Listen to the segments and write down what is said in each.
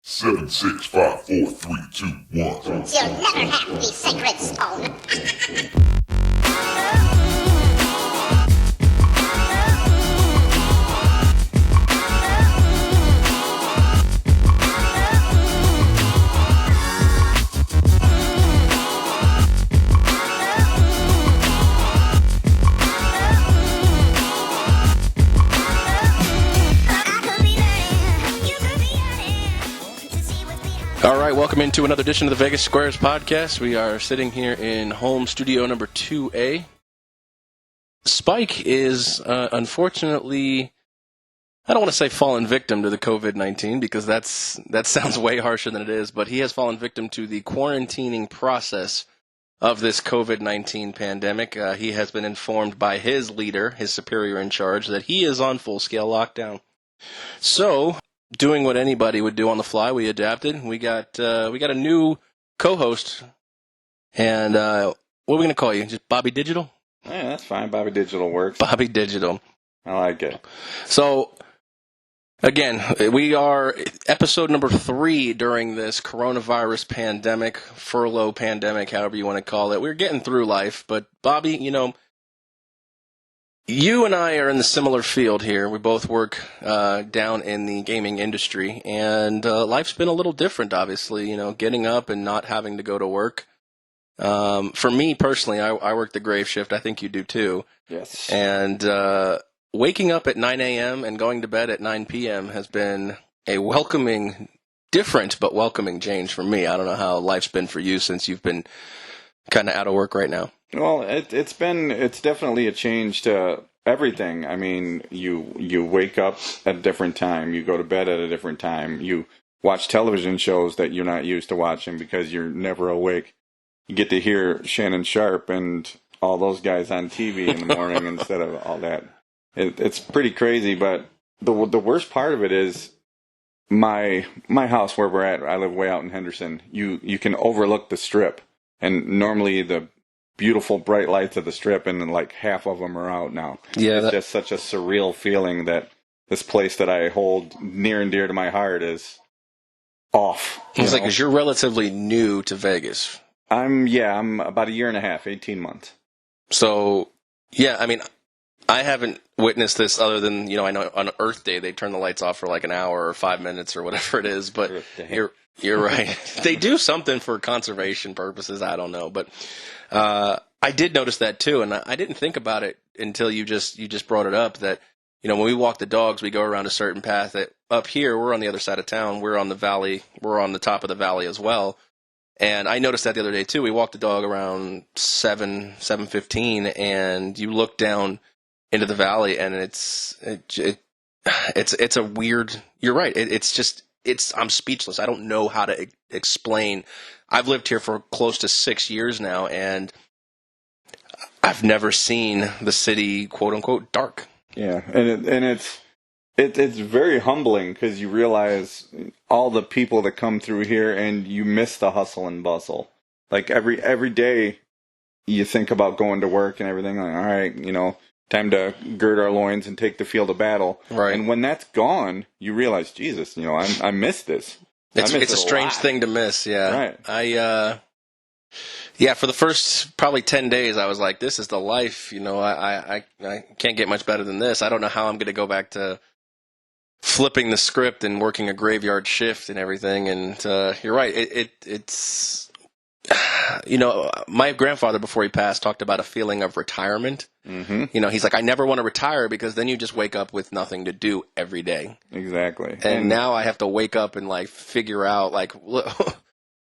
7, 6, 5, 4, 3, 2, 1. You'll never have the sacred stone. All right, welcome into another edition of the Vegas Squares podcast. We are sitting here in home studio number 2A. Spike is, unfortunately, I don't want to say fallen victim to the COVID-19 because that sounds way harsher than it is, but he has fallen victim to the quarantining process of this COVID-19 pandemic. He has been informed by his leader, his superior in charge, that he is on full-scale lockdown. So, doing what anybody would do on the fly, we adapted. We got a new co-host, and what are we going to call you? Just Bobby Digital? Yeah, that's fine. Bobby Digital works. Bobby Digital. I like it. So, again, we are episode number 3 during this coronavirus pandemic, furlough pandemic, however you want to call it. We're getting through life, but Bobby, you and I are in the similar field here. We both work down in the gaming industry, and life's been a little different, obviously, getting up and not having to go to work. For me personally, I work the grave shift. I think you do too. Yes. And waking up at 9 a.m. and going to bed at 9 p.m. has been a different but welcoming change for me. I don't know how life's been for you since you've been kind of out of work right now. Well, it's definitely a change to everything. I mean, you wake up at a different time, you go to bed at a different time, you watch television shows that you're not used to watching because you're never awake. You get to hear Shannon Sharp and all those guys on TV in the morning instead of all that. It's pretty crazy, but the worst part of it is my house where we're at. I live way out in Henderson. You can overlook the Strip, and normally the beautiful bright lights of the Strip, and then like half of them are out now. Yeah, it's just such a surreal feeling that this place that I hold near and dear to my heart is off. It's like, because you're relatively new to Vegas. I'm about a year and a half, 18 months. So, yeah, I mean, I haven't witnessed this other than, I know on Earth Day they turn the lights off for like an hour or 5 minutes or whatever it is, but you're right. They do something for conservation purposes, I don't know, but I did notice that too, and I didn't think about it until you just brought it up that, when we walk the dogs, we go around a certain path. That up here, we're on the other side of town. We're on the valley. We're on the top of the valley as well. And I noticed that the other day too. We walked the dog around 7:15, and you look down into the valley, and it's a weird. You're right. I'm speechless. I don't know how to explain. I've lived here for close to 6 years now, and I've never seen the city, quote unquote, dark. Yeah, and it's very humbling because you realize all the people that come through here, and you miss the hustle and bustle. Like every day, you think about going to work and everything. Like, all right, time to gird our loins and take the field of battle. Right. And when that's gone, you realize, Jesus, I miss this. It's a strange thing to miss. Yeah. Right. For the first probably 10 days, I was like, this is the life. I can't get much better than this. I don't know how I'm going to go back to flipping the script and working a graveyard shift and everything. And you're right. It's my grandfather, before he passed, talked about a feeling of retirement. Mm-hmm. He's like, I never want to retire because then you just wake up with nothing to do every day. Exactly. And now I have to wake up and figure out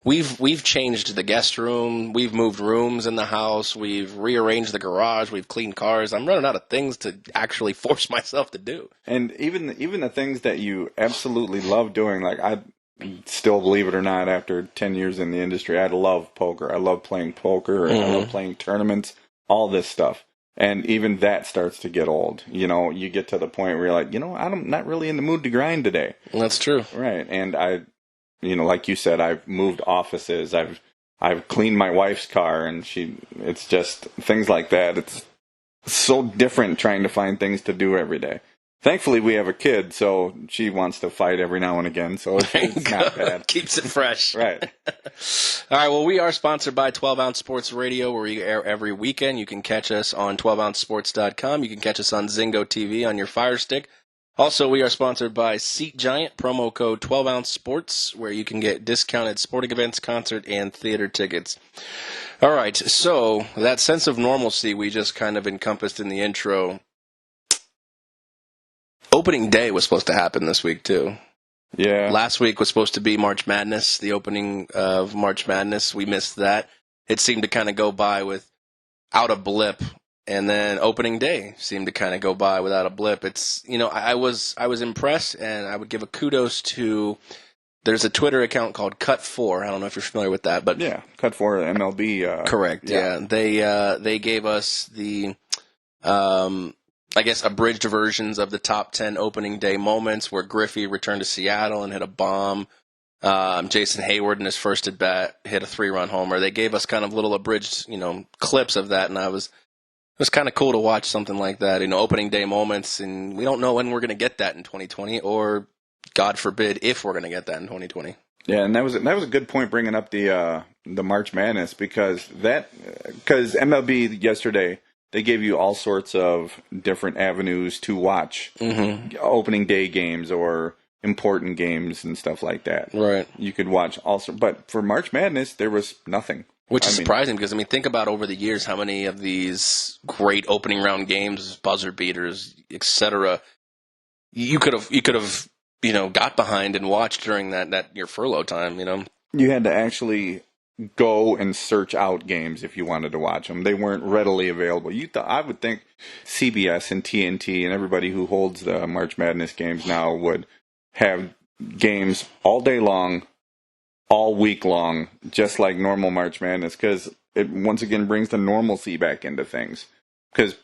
we've changed the guest room, we've moved rooms in the house, we've rearranged the garage, we've cleaned cars. I'm running out of things to actually force myself to do. And even the things that you absolutely love doing, like I still, believe it or not, after 10 years in the industry, I love poker. I love playing poker, and I love playing tournaments, all this stuff. And even that starts to get old. You get to the point where you're like, I'm not really in the mood to grind today. That's true. Right. And like you said, I've moved offices. I've cleaned my wife's car, and it's just things like that. It's so different trying to find things to do every day. Thankfully, we have a kid, so she wants to fight every now and again, so it's not bad. Keeps it fresh. Right. All right, well, we are sponsored by 12 Ounce Sports Radio, where we air every weekend. You can catch us on 12ouncesports.com. You can catch us on Zingo TV on your Fire Stick. Also, we are sponsored by Seat Giant, promo code 12 Ounce Sports, where you can get discounted sporting events, concert, and theater tickets. All right, so that sense of normalcy we just kind of encompassed in the intro. Opening day was supposed to happen this week, too. Yeah. Last week was supposed to be March Madness, the opening of March Madness. We missed that. It seemed to kind of go by without a blip, and then opening day seemed to kind of go by without a blip. It's, I was impressed, and I would give a kudos to. There's a Twitter account called Cut4. I don't know if you're familiar with that, but yeah, Cut4 MLB. Correct. Yeah, they gave us the. I guess abridged versions of the top 10 opening day moments where Griffey returned to Seattle and hit a bomb. Jason Hayward in his first at bat hit a 3-run homer. They gave us kind of little abridged, clips of that, and it was kind of cool to watch something like that, opening day moments, and we don't know when we're going to get that in 2020, or God forbid if we're going to get that in 2020. Yeah, and that was a good point bringing up the March Madness because MLB yesterday. They gave you all sorts of different avenues to watch opening day games or important games and stuff like that. Right. You could watch also, but for March Madness, there was nothing. Which is surprising because, think about over the years how many of these great opening round games, buzzer beaters, etc. You could have got behind and watched during that your furlough time. You had to actually go and search out games if you wanted to watch them. They weren't readily available. I would think CBS and TNT and everybody who holds the March Madness games now would have games all day long, all week long, just like normal March Madness, because it once again brings the normalcy back into things. Because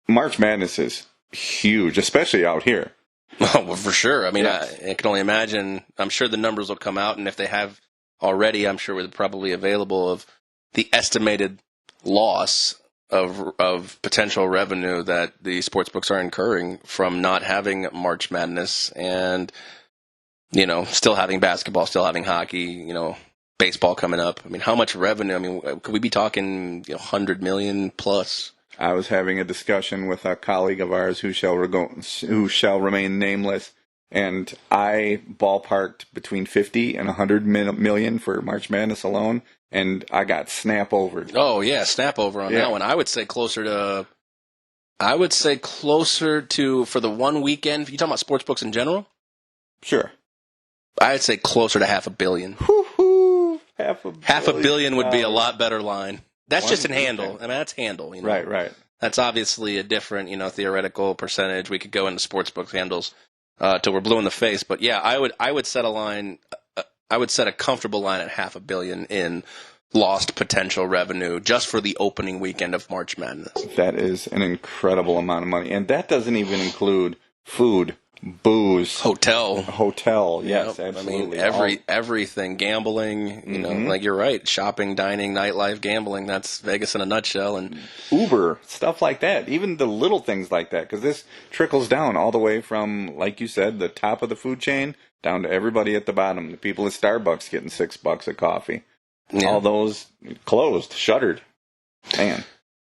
March Madness is huge, especially out here. Oh, well, for sure. I Yes. I can only imagine. I'm sure the numbers will come out, and if they have already, I'm sure they're probably available of the estimated loss of potential revenue that the sportsbooks are incurring from not having March Madness and, still having basketball, still having hockey, baseball coming up. How much revenue? Could we be talking 100 million plus? I was having a discussion with a colleague of ours who shall remain nameless. And I ballparked between 50 and 100 million for March Madness alone, and I got snap over. Oh yeah, snap over on that one. I would say closer to for the one weekend. You talking about sports books in general? Sure. I'd say closer to $500 million. Woo-hoo! $500 million would be a lot better line. That's just in handle. That's handle. Right. That's obviously a different, theoretical percentage. We could go into sports books handles. Till we're blue in the face, but yeah, I would set a line. I would set a comfortable line at $500 million in lost potential revenue just for the opening weekend of March Madness. That is an incredible amount of money, and that doesn't even include food, booze, hotel. Yes, absolutely. Everything, gambling. Like you're right, shopping, dining, nightlife, gambling. That's Vegas in a nutshell. And Uber, stuff like that. Even the little things like that, because this trickles down all the way from, like you said, the top of the food chain down to everybody at the bottom. The people at Starbucks getting $6 a coffee. Yeah. All those closed, shuttered. Man,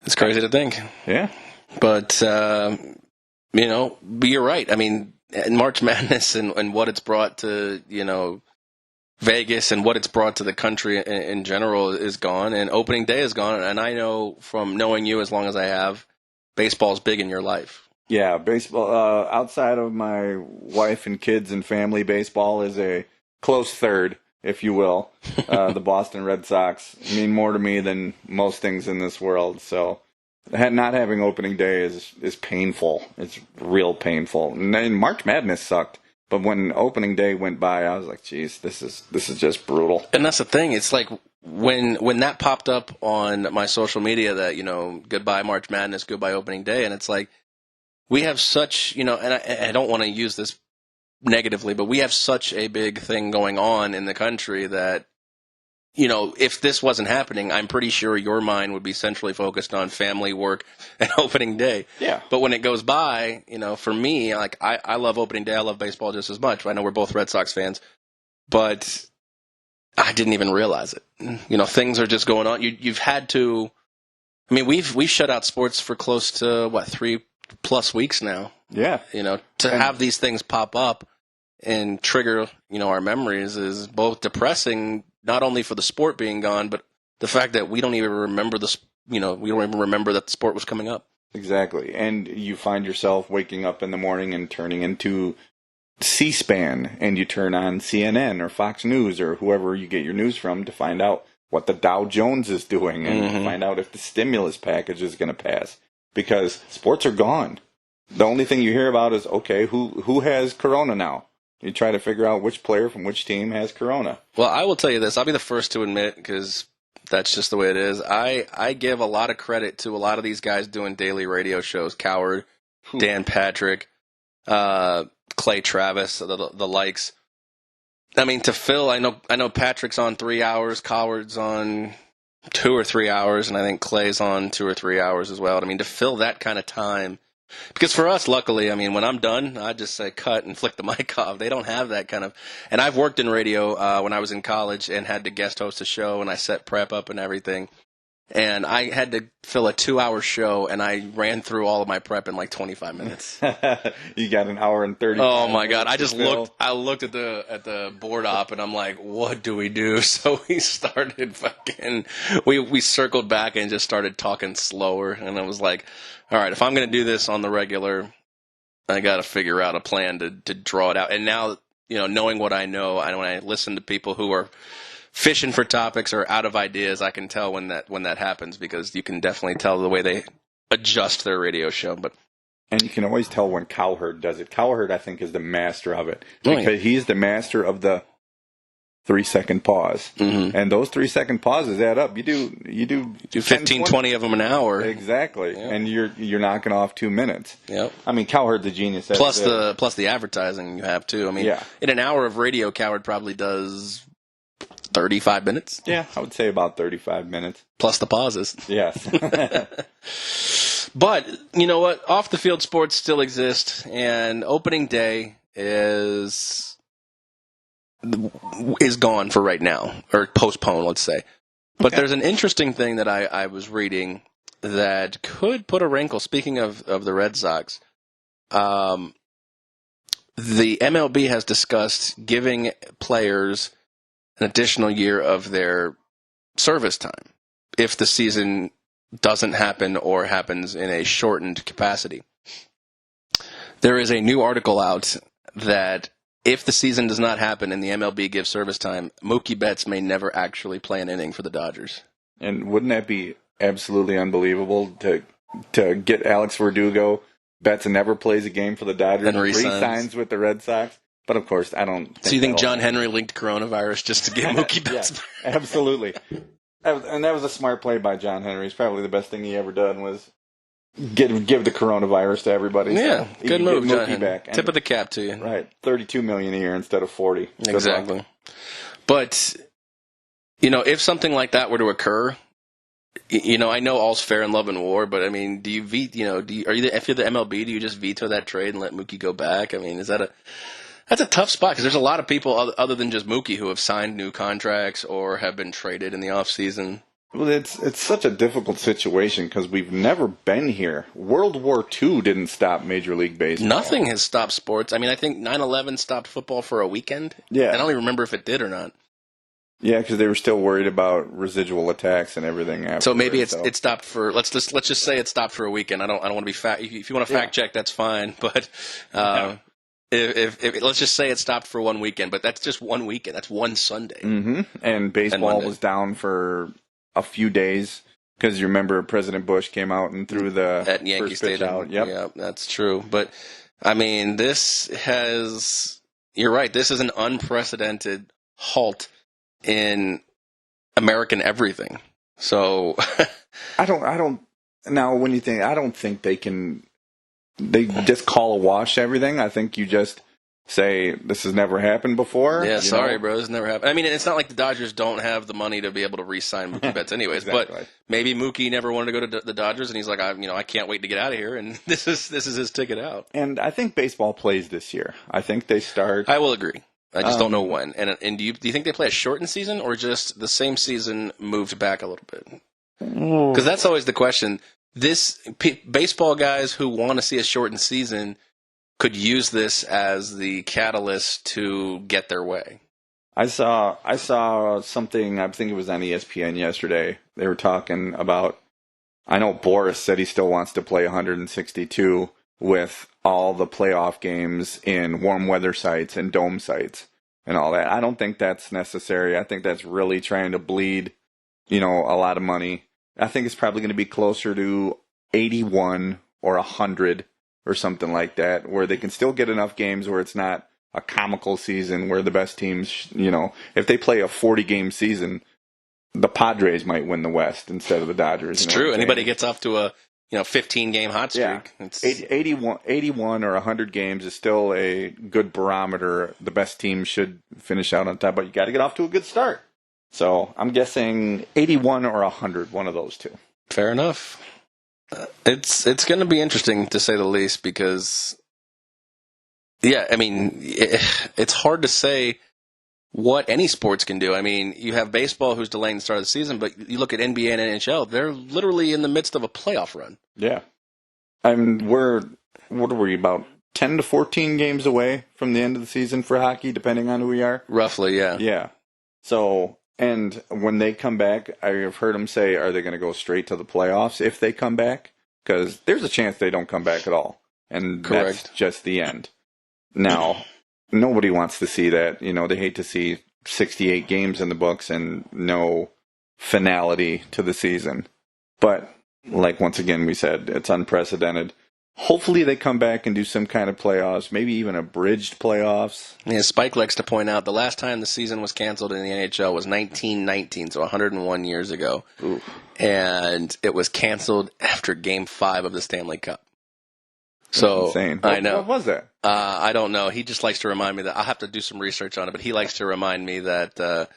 it's crazy to think. Yeah, but you're right. March Madness and what it's brought to, Vegas and what it's brought to the country in general is gone, and opening day is gone. And I know from knowing you as long as I have, baseball's big in your life. Yeah, baseball, outside of my wife and kids and family, baseball is a close third, if you will. The Boston Red Sox mean more to me than most things in this world, so not having opening day is painful. It's real painful. And March Madness sucked, but when opening day went by, I was like, "Geez, this is just brutal." And that's the thing. It's like when that popped up on my social media that goodbye March Madness, goodbye opening day, and it's like we have such and I don't want to use this negatively, but we have such a big thing going on in the country that if this wasn't happening, I'm pretty sure your mind would be centrally focused on family, work, and opening day. Yeah. But when it goes by, for me, like I love opening day. I love baseball just as much. I know we're both Red Sox fans, but I didn't even realize it. Things are just going on. You've had to. I mean, we've shut out sports for close to 3+ weeks now. Yeah. To have these things pop up and trigger, our memories is both depressing, not only for the sport being gone, but the fact that we don't even remember we don't even remember that the sport was coming up. Exactly. And you find yourself waking up in the morning and turning into C-SPAN, and you turn on CNN or Fox News or whoever you get your news from to find out what the Dow Jones is doing and find out if the stimulus package is going to pass, because sports are gone. The only thing you hear about is, okay, who has corona now? You try to figure out which player from which team has corona. Well, I will tell you this. I'll be the first to admit, because that's just the way it is. I give a lot of credit to a lot of these guys doing daily radio shows. Coward, Dan Patrick, Clay Travis, the likes. I mean, to fill, I know Patrick's on 3 hours, Coward's on 2 or 3 hours, and I think Clay's on 2 or 3 hours as well. I mean, to fill that kind of time. Because for us, luckily, I mean, when I'm done, I just say cut and flick the mic off. They don't have that kind of. And I've worked in radio when I was in college and had to guest host a show, and I set prep up and everything. And I had to fill a 2-hour show, and I ran through all of my prep in like 25 minutes. You got an hour and 30. Oh my God! I just looked. I looked at the board op, and I'm like, "What do we do?" So we started fucking. We circled back and just started talking slower, and I was like, "All right, if I'm going to do this on the regular, I got to figure out a plan to draw it out." And now, knowing what I know, when I listen to people who are fishing for topics or out of ideas, I can tell when that happens, because you can definitely tell the way they adjust their radio show. And you can always tell when Cowherd does it. Cowherd, I think, is the master of it, because he's the master of the 3-second pause. Mm-hmm. And those 3-second pauses add up. You do 15, 20 of them an hour. Exactly. Yep. And you're knocking off 2 minutes. Yep. I mean, Cowherd's a genius. Plus the advertising you have too. I mean, in an hour of radio, Cowherd probably does 35 minutes? Yeah, I would say about 35 minutes. Plus the pauses. Yes. But, you know what? Off-the-field sports still exist, and opening day is gone for right now, or postponed, let's say. But there's an interesting thing that I was reading that could put a wrinkle. Speaking of the Red Sox, the MLB has discussed giving players an additional year of their service time if the season doesn't happen or happens in a shortened capacity. There is a new article out that if the season does not happen and the MLB gives service time, Mookie Betts may never actually play an inning for the Dodgers. And wouldn't that be absolutely unbelievable to get Alex Verdugo? Betts never plays a game for the Dodgers and re-signs with the Red Sox. But of course, I don't. So you think John Henry linked coronavirus just to get Mookie Betts? Yeah, absolutely. And that was a smart play by John Henry. It's probably the best thing he ever done was give the coronavirus to everybody. Yeah, so good move, John Henry. Back. Tip of the cap to you. Right, $32 million a year instead of $40. Exactly. But if something like that were to occur, I know all's fair in love and war, but I mean, do you if you're the MLB, do you just veto that trade and let Mookie go back? I mean, that's a tough spot, because there's a lot of people other than just Mookie who have signed new contracts or have been traded in the offseason. Well, it's such a difficult situation because we've never been here. World War II didn't stop Major League Baseball. Nothing has stopped sports. I mean, I think 9/11 stopped football for a weekend. Yeah. I don't even remember if it did or not. Yeah, because they were still worried about residual attacks and everything after. So maybe it stopped for let's just say it stopped for a weekend. I don't want to be fact. If you want to fact check, that's fine. But if let's just say it stopped for 1 weekend, but that's just 1 weekend. That's one Sunday. Mm-hmm. And baseball was down for a few days because you remember President Bush came out and threw the at Yankee first pitch Stadium. out. Yep. Yeah, that's true. But I mean, you're right. This is an unprecedented halt in American everything. So I don't now when you think, I don't think they just call a wash everything. I think you just say this has never happened before. Yeah, sorry, bro. This never happened. I mean, it's not like the Dodgers don't have the money to be able to re-sign Mookie Betts anyways. Exactly. But maybe Mookie never wanted to go to the Dodgers, and he's like, I can't wait to get out of here, and this is his ticket out. And I think baseball plays this year. I think they start. I will agree. I just don't know when. And do you think they play a shortened season or just the same season moved back a little bit? Because that's always the question. Baseball guys who want to see a shortened season could use this as the catalyst to get their way. I saw something, I think it was on ESPN yesterday. They were talking about, I know Boris said he still wants to play 162 with all the playoff games in warm weather sites and dome sites and all that. I don't think that's necessary. I think that's really trying to bleed, a lot of money. I think it's probably going to be closer to 81 or 100 or something like that, where they can still get enough games where it's not a comical season where the best teams, if they play a 40-game season, the Padres might win the West instead of the Dodgers. It's true. Anybody gets off to a 15-game hot streak. Yeah. 81 or 100 games is still a good barometer. The best team should finish out on top, but you got to get off to a good start. So I'm guessing 81 or 100, one of those two. Fair enough. It's going to be interesting to say the least because, it's hard to say what any sports can do. I mean, you have baseball who's delaying the start of the season, but you look at NBA and NHL, they're literally in the midst of a playoff run. Yeah. What are we, about 10 to 14 games away from the end of the season for hockey, depending on who we are? Roughly, yeah. Yeah. So, and when they come back, I've heard them say, are they going to go straight to the playoffs if they come back? Because there's a chance they don't come back at all. And Correct. That's just the end. Now, nobody wants to see that. They hate to see 68 games in the books and no finality to the season. But, like once again we said, it's unprecedented. Hopefully they come back and do some kind of playoffs, maybe even abridged playoffs. Yeah, Spike likes to point out the last time the season was canceled in the NHL was 1919, so 101 years ago. Ooh. And it was canceled after Game 5 of the Stanley Cup. So insane. I know. What was that? I don't know. He just likes to remind me that I'll have to do some research on it, but he likes to remind me that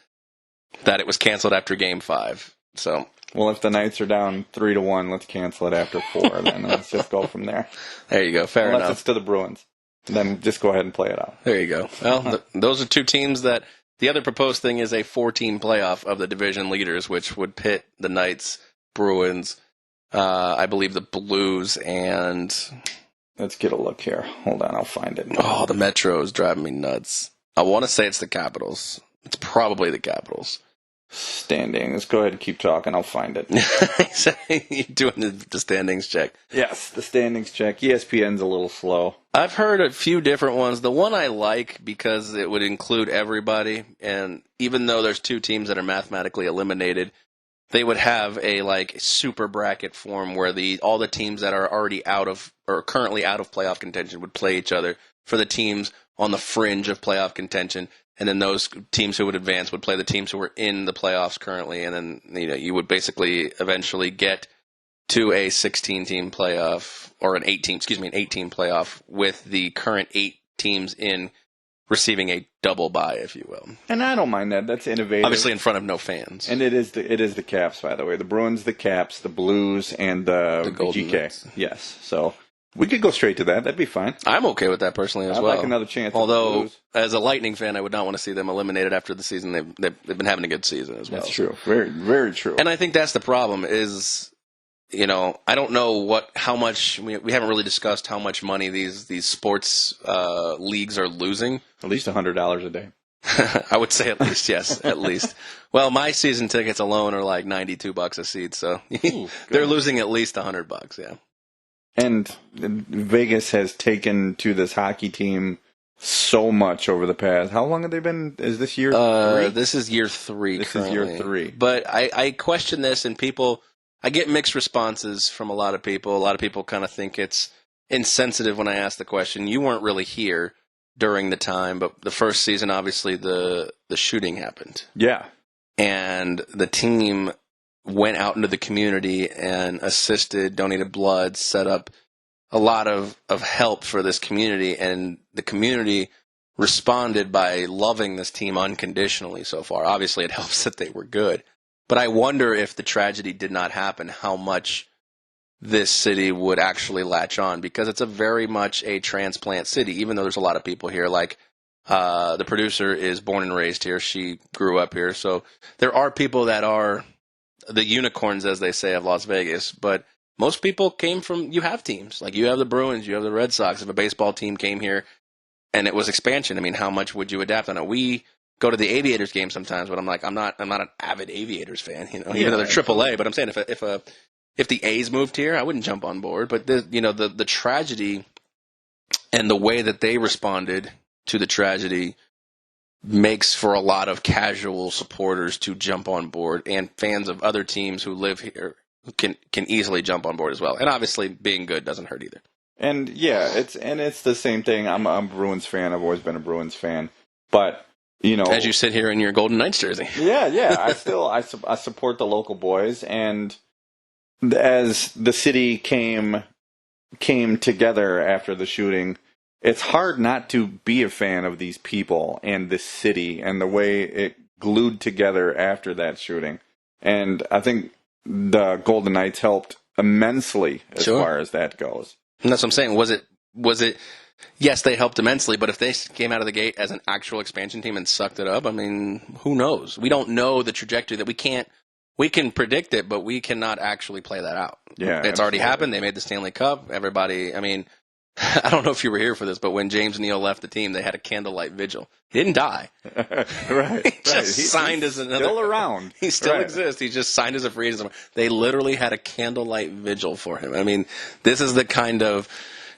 it was canceled after Game 5. So, well, if the Knights are down 3-1, let's cancel it after 4. Then let's just go from there. There you go. Fair Unless enough. it's to the Bruins, then just go ahead and play it out. There you go. Well, those are two teams that the other proposed thing is a 4-team playoff of the division leaders, which would pit the Knights, Bruins, I believe the Blues, and let's get a look here. Hold on, I'll find it. Oh, the Metro is driving me nuts. I want to say it's the Capitals. It's probably the Capitals. Standings. Go ahead and keep talking. I'll find it. You're doing the standings check. Yes, the standings check. ESPN's a little slow. I've heard a few different ones. The one I like because it would include everybody, and even though there's two teams that are mathematically eliminated, they would have a super bracket form where all the teams that are already out of or currently out of playoff contention would play each other for the teams on the fringe of playoff contention. And then those teams who would advance would play the teams who were in the playoffs currently, and then you would basically eventually get to a 16-team playoff or an 18 playoff with the current 8 teams in receiving a double bye, if you will. And I don't mind that. That's innovative. Obviously, in front of no fans. And it is the Caps, by the way. The Bruins, the Caps, the Blues, and the GK. Knights. Yes. So we could go straight to that. That'd be fine. I'm okay with that personally as I'd well. like another chance. Although, as a Lightning fan, I would not want to see them eliminated after the season. They've been having a good season as well. That's true. Very, very true. And I think that's the problem is, I don't know how much, we haven't really discussed how much money these sports leagues are losing. At least $100 a day. I would say at least, yes, at least. Well, my season tickets alone are like $92 a seat, so they're losing at least $100, yeah. And Vegas has taken to this hockey team so much over the past. How long have they been? Is this year 3? This is year 3 This currently. is year 3. But I question this, and I get mixed responses from a lot of people. A lot of people kind of think it's insensitive when I ask the question. You weren't really here during the time, but the first season, obviously, the shooting happened. Yeah. And the team went out into the community and assisted, donated blood, set up a lot of help for this community. And the community responded by loving this team unconditionally so far. Obviously, it helps that they were good. But I wonder if the tragedy did not happen, how much this city would actually latch on, because it's a very much a transplant city, even though there's a lot of people here. Like the producer is born and raised here. She grew up here. So there are people that are the unicorns, as they say, of Las Vegas. But most people came from, you have teams. Like you have the Bruins, you have the Red Sox. If a baseball team came here and it was expansion, I mean, how much would you adapt on it? We go to the Aviators game sometimes, but I'm like, I'm not an avid Aviators fan, even though they're AAA. But I'm saying if the A's moved here, I wouldn't jump on board. But the tragedy and the way that they responded to the tragedy makes for a lot of casual supporters to jump on board, and fans of other teams who live here can easily jump on board as well. And obviously, being good doesn't hurt either. And yeah, it's the same thing. I'm a Bruins fan. I've always been a Bruins fan, but as you sit here in your Golden Knights jersey, yeah, I support the local boys, and as the city came together after the shooting, it's hard not to be a fan of these people and this city and the way it glued together after that shooting. And I think the Golden Knights helped immensely as far as that goes. And that's what I'm saying. Was it? Yes, they helped immensely, but if they came out of the gate as an actual expansion team and sucked it up, I mean, who knows? We don't know the trajectory that we can predict it, but we cannot actually play that out. Yeah, it's already happened. They made the Stanley Cup. Everybody, I mean, I don't know if you were here for this, but when James Neal left the team, they had a candlelight vigil. He didn't die. Right. He just signed as another. Still around. He still exists. He just signed as a free agent. They literally had a candlelight vigil for him. I mean, this is the kind of.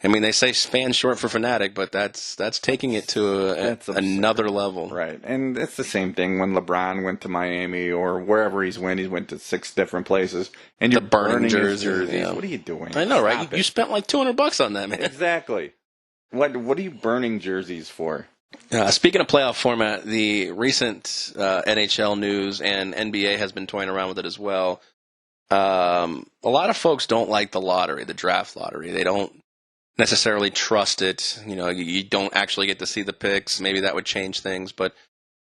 I mean, they say fan short for fanatic, but that's taking it to another level. Right. And it's the same thing when LeBron went to Miami or wherever he's went to 6 different places. And you're burning his jerseys. Yeah. What are you doing? I know, right? You spent like $200 on that, man. Exactly. What are you burning jerseys for? Speaking of playoff format, the recent NHL news and NBA has been toying around with it as well. A lot of folks don't like the lottery, the draft lottery. They don't necessarily trust it. You don't actually get to see the picks. Maybe that would change things. But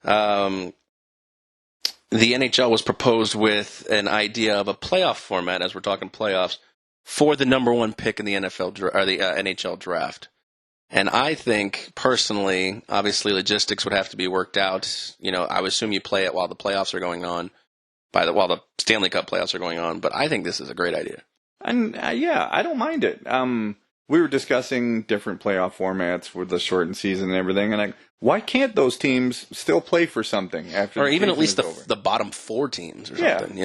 the NHL was proposed with an idea of a playoff format, as we're talking playoffs, for the number one pick in the NHL draft. And I think, personally, obviously logistics would have to be worked out. I would assume you play it while the playoffs are going on, while the Stanley Cup playoffs are going on. But I think this is a great idea. And I don't mind it. We were discussing different playoff formats with the shortened season and everything, and why can't those teams still play for something after? Or even at least the bottom 4 teams or something,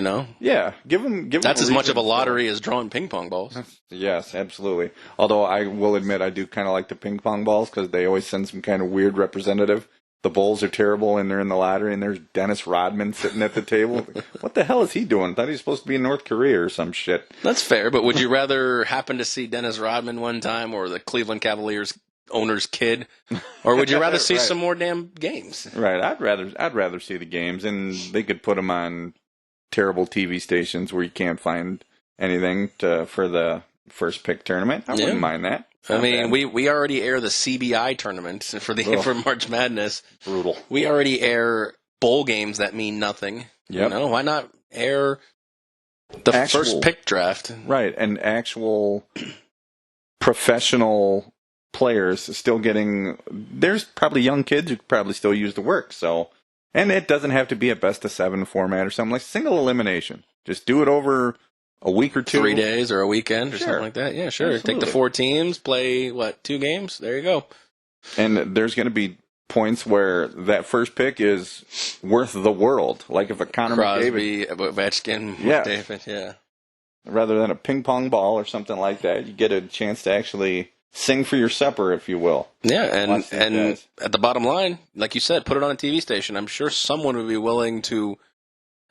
Yeah, give them. That's as much of a lottery as drawing ping pong balls. Yes, absolutely. Although I will admit I do kind of like the ping pong balls because they always send some kind of weird representative. The Bulls are terrible, and they're in the lottery, and there's Dennis Rodman sitting at the table. What the hell is he doing? I thought he was supposed to be in North Korea or some shit. That's fair, but would you rather happen to see Dennis Rodman one time or the Cleveland Cavaliers owner's kid? Or would you rather see some more damn games? Right, I'd rather see the games, and they could put them on terrible TV stations where you can't find anything for the first pick tournament. I wouldn't mind that. I mean, we already air the CBI tournament for March Madness. Brutal. We already air bowl games that mean nothing. Yep. Why not air the first pick draft? Right, and actual professional players still getting. There's probably young kids who could probably still use the work. So, and it doesn't have to be a best of 7 format or something like single elimination. Just do it over a week or 2. 3 days or a weekend or something like that. Yeah, sure. Absolutely. Take the 4 teams, play, 2 games? There you go. And there's going to be points where that first pick is worth the world. Like if a Connor Crosby, Ovechkin, David, rather than a ping pong ball or something like that, you get a chance to actually sing for your supper, if you will. Yeah, and at the bottom line, like you said, put it on a TV station. I'm sure someone would be willing to.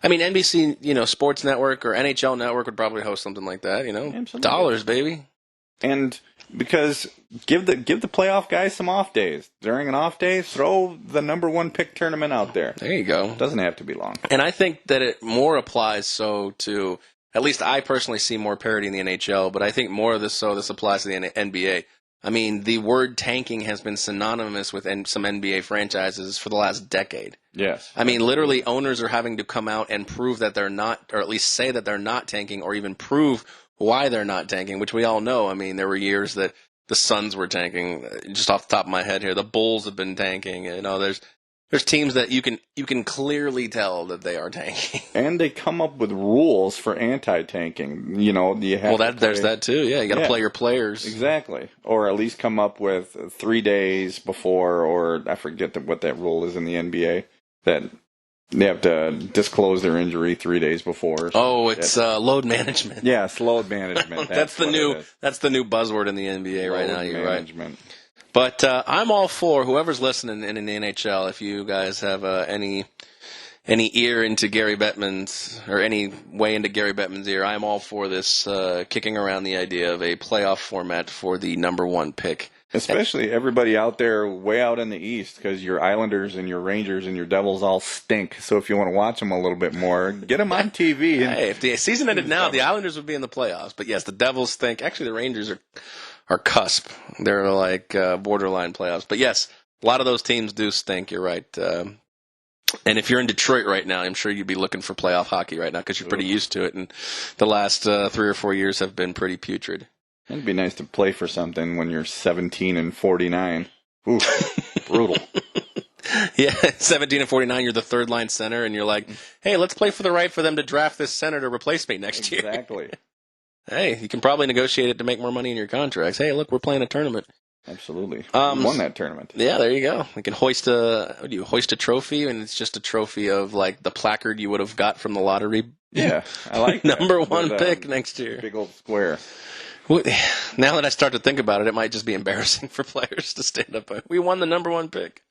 I mean, NBC, Sports Network or NHL Network would probably host something like that. Absolutely. Dollars, baby. And because give the playoff guys some off days. During an off day, throw the number 1 pick tournament out there. There you go. It doesn't have to be long. And I think that it more applies to, at least I personally see more parity in the NHL, but I think more of this applies to the NBA. I mean, the word tanking has been synonymous with some NBA franchises for the last decade. Yes. I mean, literally, owners are having to come out and prove that they're not, or at least say that they're not tanking, or even prove why they're not tanking, which we all know. I mean, there were years that the Suns were tanking. Just off the top of my head here, the Bulls have been tanking. You know, there's teams that you can clearly tell that they are tanking. And they come up with rules for anti-tanking. You know, you have there's that too. Yeah, you got to play your players. Exactly. Or at least come up with 3 days before, or I forget what that rule is in the NBA, that they have to disclose their injury 3 days before. Oh, it's load management. Yes, load management. That's the new buzzword in the NBA right now. You're management. Right. But I'm all for whoever's listening in the NHL. If you guys have any ear into Gary Bettman's, or any way into Gary Bettman's ear, I'm all for this kicking around the idea of a playoff format for the number one pick. Especially everybody out there way out in the East, because your Islanders and your Rangers and your Devils all stink. So if you want to watch them a little bit more, get them on TV. Hey, if the season ended now, the Islanders would be in the playoffs. But yes, the Devils stink. Actually, the Rangers are cusp. They're like borderline playoffs. But yes, a lot of those teams do stink. You're right. And if you're in Detroit right now, I'm sure you'd be looking for playoff hockey right now because you're pretty used to it. And the last 3 or 4 years have been pretty putrid. It'd be nice to play for something when you're 17-49. Ooh, brutal. Yeah, 17-49, you're the third line center, and you're like, hey, let's play for the right for them to draft this center to replace me next year. Exactly. Hey, you can probably negotiate it to make more money in your contracts. Hey, look, we're playing a tournament. Absolutely. We won that tournament. Yeah, there you go. We can hoist a trophy, and it's just a trophy of like the placard you would have got from the lottery. Yeah, I like that. Number one pick next year. Big old square. Now that I start to think about it, it might just be embarrassing for players to stand up. We won the number one pick.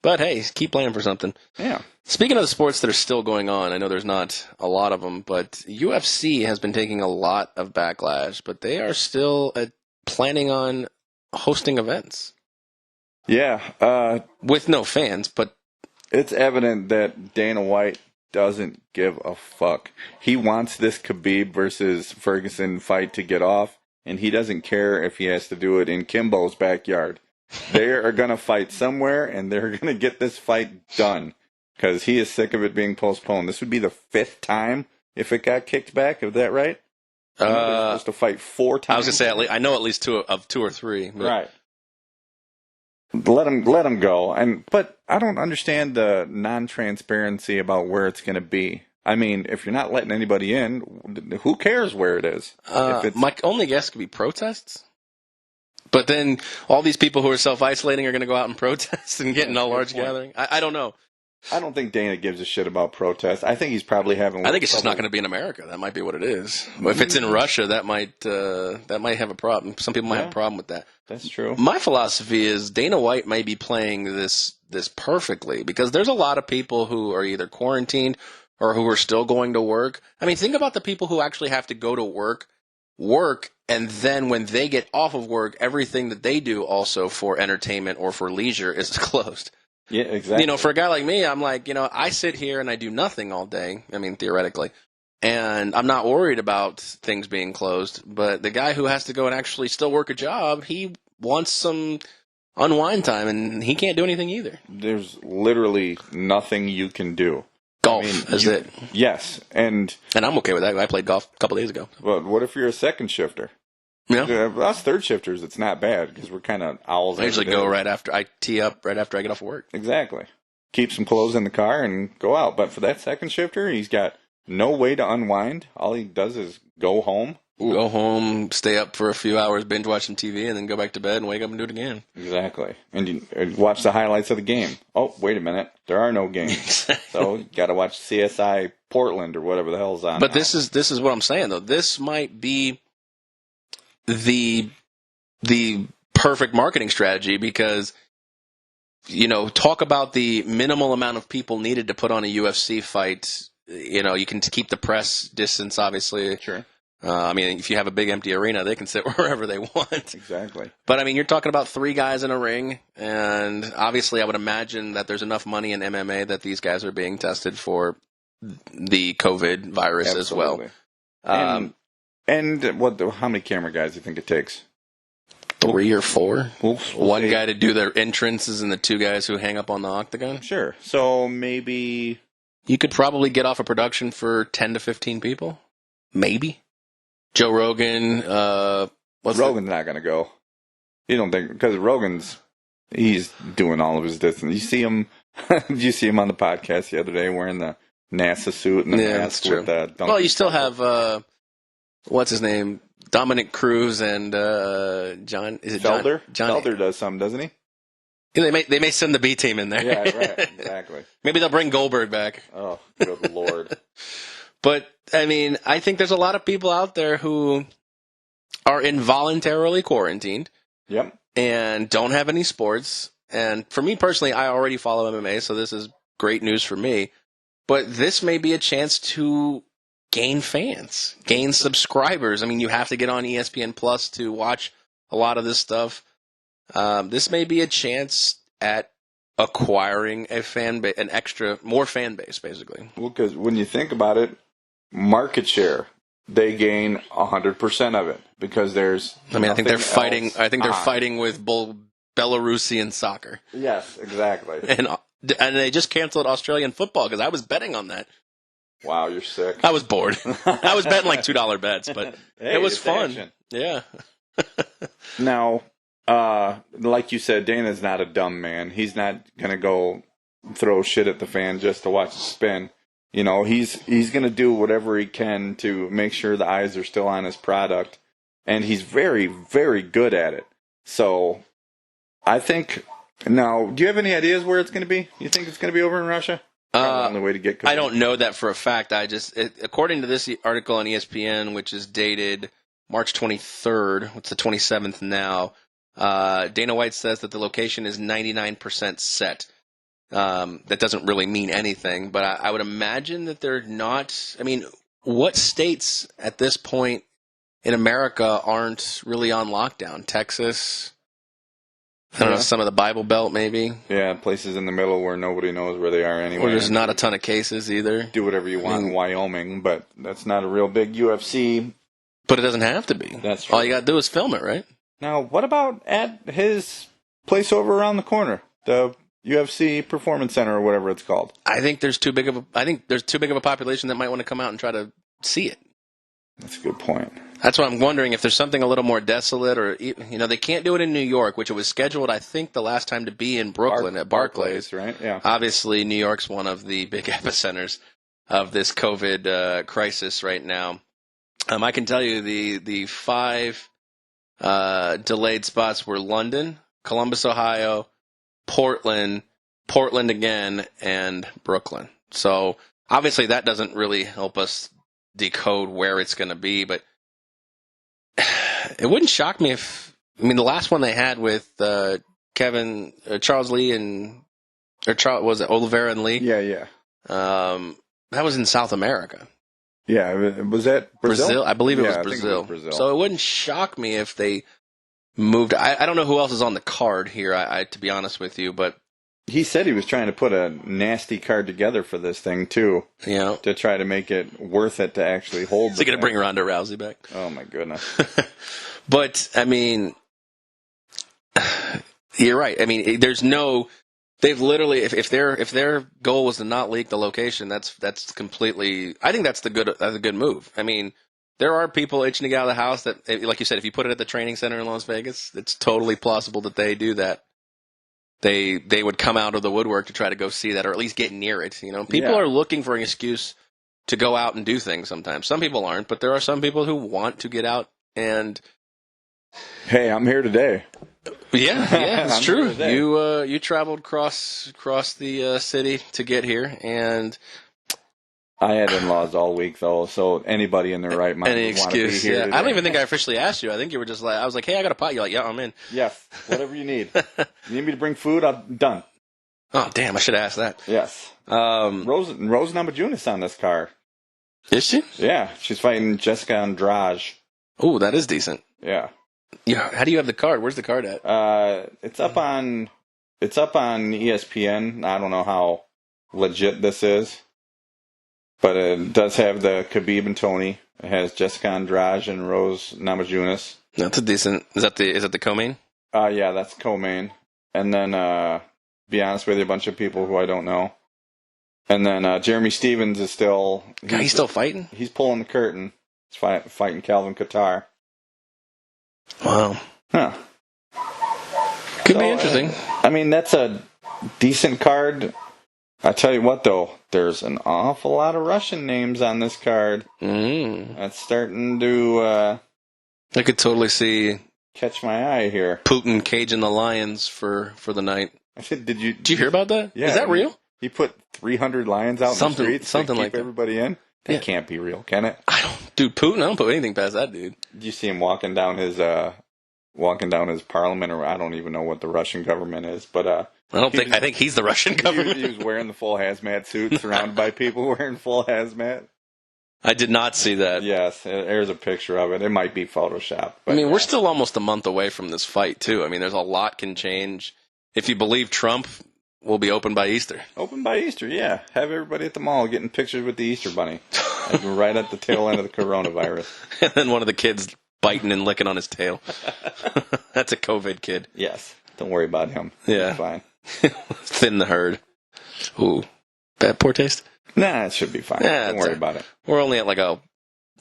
But hey, keep playing for something. Yeah. Speaking of the sports that are still going on, I know there's not a lot of them, but UFC has been taking a lot of backlash, but they are still planning on hosting events. Yeah. With no fans, but it's evident that Dana White doesn't give a fuck. He wants this Khabib versus Ferguson fight to get off, and he doesn't care if he has to do it in Kimbo's backyard. They are going to fight somewhere, and they're going to get this fight done because he is sick of it being postponed. This would be the 5th time if it got kicked back. Is that right? They're supposed to fight 4 times. I was going to say, I know at least 2 or 3. But... Right. Let him go. But I don't understand the non-transparency about where it's going to be. I mean, if you're not letting anybody in, who cares where it is? My only guess could be protests. But then all these people who are self-isolating are going to go out and protest and get in a large gathering. I don't know. I don't think Dana gives a shit about protests. I think he's probably having. I think it's just not going to be in America. That might be what it is. If it's in Russia, that might have a problem. Some people might have a problem with that. That's true. My philosophy is Dana White may be playing this perfectly because there's a lot of people who are either quarantined or who are still going to work. I mean, think about the people who actually have to go to work, and then when they get off of work, everything that they do also for entertainment or for leisure is closed. Yeah, exactly. For a guy like me, I'm like, I sit here and I do nothing all day. I mean, theoretically. And I'm not worried about things being closed. But the guy who has to go and actually still work a job, he wants some unwind time, and he can't do anything either. There's literally nothing you can do. Golf is it. Yes. And I'm okay with that. I played golf a couple days ago. But what if you're a second shifter? Yeah. Us third shifters, it's not bad because we're kind of owls. I usually go right after I tee up, right after I get off work. Exactly. Keep some clothes in the car and go out. But for that second shifter, he's got no way to unwind. All he does is go home. Go home, stay up for a few hours, binge watch some TV, and then go back to bed and wake up and do it again. Exactly. And you watch the highlights of the game. Oh, wait a minute. There are no games. So you got to watch CSI Portland or whatever the hell's on. But this is what I'm saying, though. This might be the perfect marketing strategy because, talk about the minimal amount of people needed to put on a UFC fight. You can keep the press distance, obviously. Sure. If you have a big empty arena, they can sit wherever they want. Exactly. But, you're talking about 3 guys in a ring, and obviously I would imagine that there's enough money in MMA that these guys are being tested for the COVID virus as well. And how many camera guys do you think it takes? 3 or 4. We'll One say- guy to do their entrances and the 2 guys who hang up on the octagon. Sure. So maybe You could probably get off a production for 10 to 15 people. Maybe. Joe Rogan. Rogan's not going to go. You don't think, because he's doing all of his distance. You see him, did you see him on the podcast the other day wearing the NASA suit and the Yeah, mask that's true. with the Duncan Well, you still Trussell? have, what's his name? Dominic Cruz and John. Is it Felder? John? Felder does some, doesn't he? Yeah, they may send the B team in there. Yeah, right. Exactly. Maybe they'll bring Goldberg back. Oh, good Lord. But, I mean, I think there's a lot of people out there who are involuntarily quarantined Yep. and don't have any sports. And for me personally, I already follow MMA, so this is great news for me. But this may be a chance to gain fans, gain subscribers. I mean, you have to get on ESPN Plus to watch a lot of this stuff. This may be a chance at acquiring a fan base, more fan base, basically. Well, because when you think about it, market share, they gain 100% of it because there's. I mean, I think they're nothing fighting. else I think they're on. fighting with Belarusian soccer, Yes, exactly. and they just canceled Australian football because I was betting on that. Wow, you're sick. I was bored. I was betting like $2 bets, but Hey, it was it's fun. action. Yeah. Now, like you said, Dana's not a dumb man. He's not gonna go throw shit at the fan just to watch it spin. You know, he's gonna do whatever he can to make sure the eyes are still on his product, and he's very, very good at it. So, I think. Now, do you have any ideas where it's gonna be? You think it's gonna be over in Russia? Probably the only way to get. I don't know that for a fact. According to this article on ESPN, which is dated March 23rd, it's the 27th now, Dana White says that the location is 99% set. That doesn't really mean anything, but I would imagine that they're not. I mean, what states at this point in America aren't really on lockdown? Texas? I don't know, some of the Bible Belt maybe? Yeah, places in the middle where nobody knows where they are anyway. Or there's not a ton of cases either. Do whatever you want in Wyoming, but that's not a real big UFC. But it doesn't have to be. That's true. All you got to do is film it, right? Now, what about at his place over around the corner, the UFC Performance Center or whatever it's called? I think there's too big of a population that might want to come out and try to see it. That's a good point. That's what I'm wondering, if there's something a little more desolate, or they can't do it in New York, which it was scheduled, I think, the last time to be in Brooklyn at Barclays. Right? Yeah. Obviously, New York's one of the big epicenters of this COVID crisis right now. I can tell you the 5 delayed spots were London, Columbus, Ohio, Portland again, and Brooklyn. So obviously that doesn't really help us decode where it's going to be, but it wouldn't shock me if, the last one they had with Charles Lee was it Oliveira and Lee? Yeah. That was in South America. Yeah, was that Brazil? I believe it was I think Brazil. it was Brazil. So it wouldn't shock me if they moved. I don't know who else is on the card here, to be honest with you, but He said he was trying to put a nasty card together for this thing, too, to try to make it worth it to actually hold Is he going to bring Ronda Rousey back? Oh, my goodness. But, you're right. There's no... They've literally, if their goal was to not leak the location, that's completely... I think that's a good move. There are people itching to get out of the house that, like you said, if you put it at the training center in Las Vegas, it's totally plausible that they do that. They would come out of the woodwork to try to go see that, or at least get near it. People are looking for an excuse to go out and do things sometimes. Some people aren't, but there are some people who want to get out and... Hey, I'm here today. Yeah, it's true. You traveled across the city to get here, and I had in-laws all week though, so anybody in their right mind any would want to be excuse. here Yeah, today. I don't even think I officially asked you. I think you were just like, I was like, hey, I got a pot. You're like, yeah, I'm in. Yes, whatever you need. You need me to bring food? I'm done. Oh, damn! I should have asked that. Yes. Rose Namajunas on this card. Is she? Yeah, she's fighting Jessica Andrade. Oh, that is decent. Yeah. Yeah. How do you have the card? Where's the card at? It's up on ESPN. I don't know how legit this is, but it does have the Khabib and Tony. It has Jessica Andrade and Rose Namajunas. That's a decent. Is that the co-main? Yeah, that's co-main. And then, be honest with you, a bunch of people who I don't know. And then Jeremy Stevens is still... He's still fighting? He's pulling the curtain. He's fighting Calvin Qatar. Wow. Huh. Could be interesting. I mean, that's a decent card. I tell you what, though, there's an awful lot of Russian names on this card. That's starting to I could totally see catch my eye here. Putin caging the lions for the night. I said, did you hear about that? Yeah, is that real? He put 300 lions out in the streets to keep like everybody in. That can't be real, can it? Dude, Putin, I don't put anything past that dude. Did you see him walking down his parliament, or I don't even know what the Russian government is, but I think he's the Russian government. He was wearing the full hazmat suit, surrounded by people wearing full hazmat. I did not see that. Yes, there's a picture of it. It might be Photoshop. I mean, we're still almost a month away from this fight, too. I mean, there's a lot can change. If you believe Trump, we'll be open by Easter. Open by Easter, yeah. Have everybody at the mall getting pictures with the Easter Bunny. Right at the tail end of the coronavirus. And then one of the kids biting and licking on his tail. That's a COVID kid. Yes. Don't worry about him. Yeah. It's fine. Thin the herd. Ooh. Bad poor taste? Nah, it should be fine. Don't worry about it. We're only at like a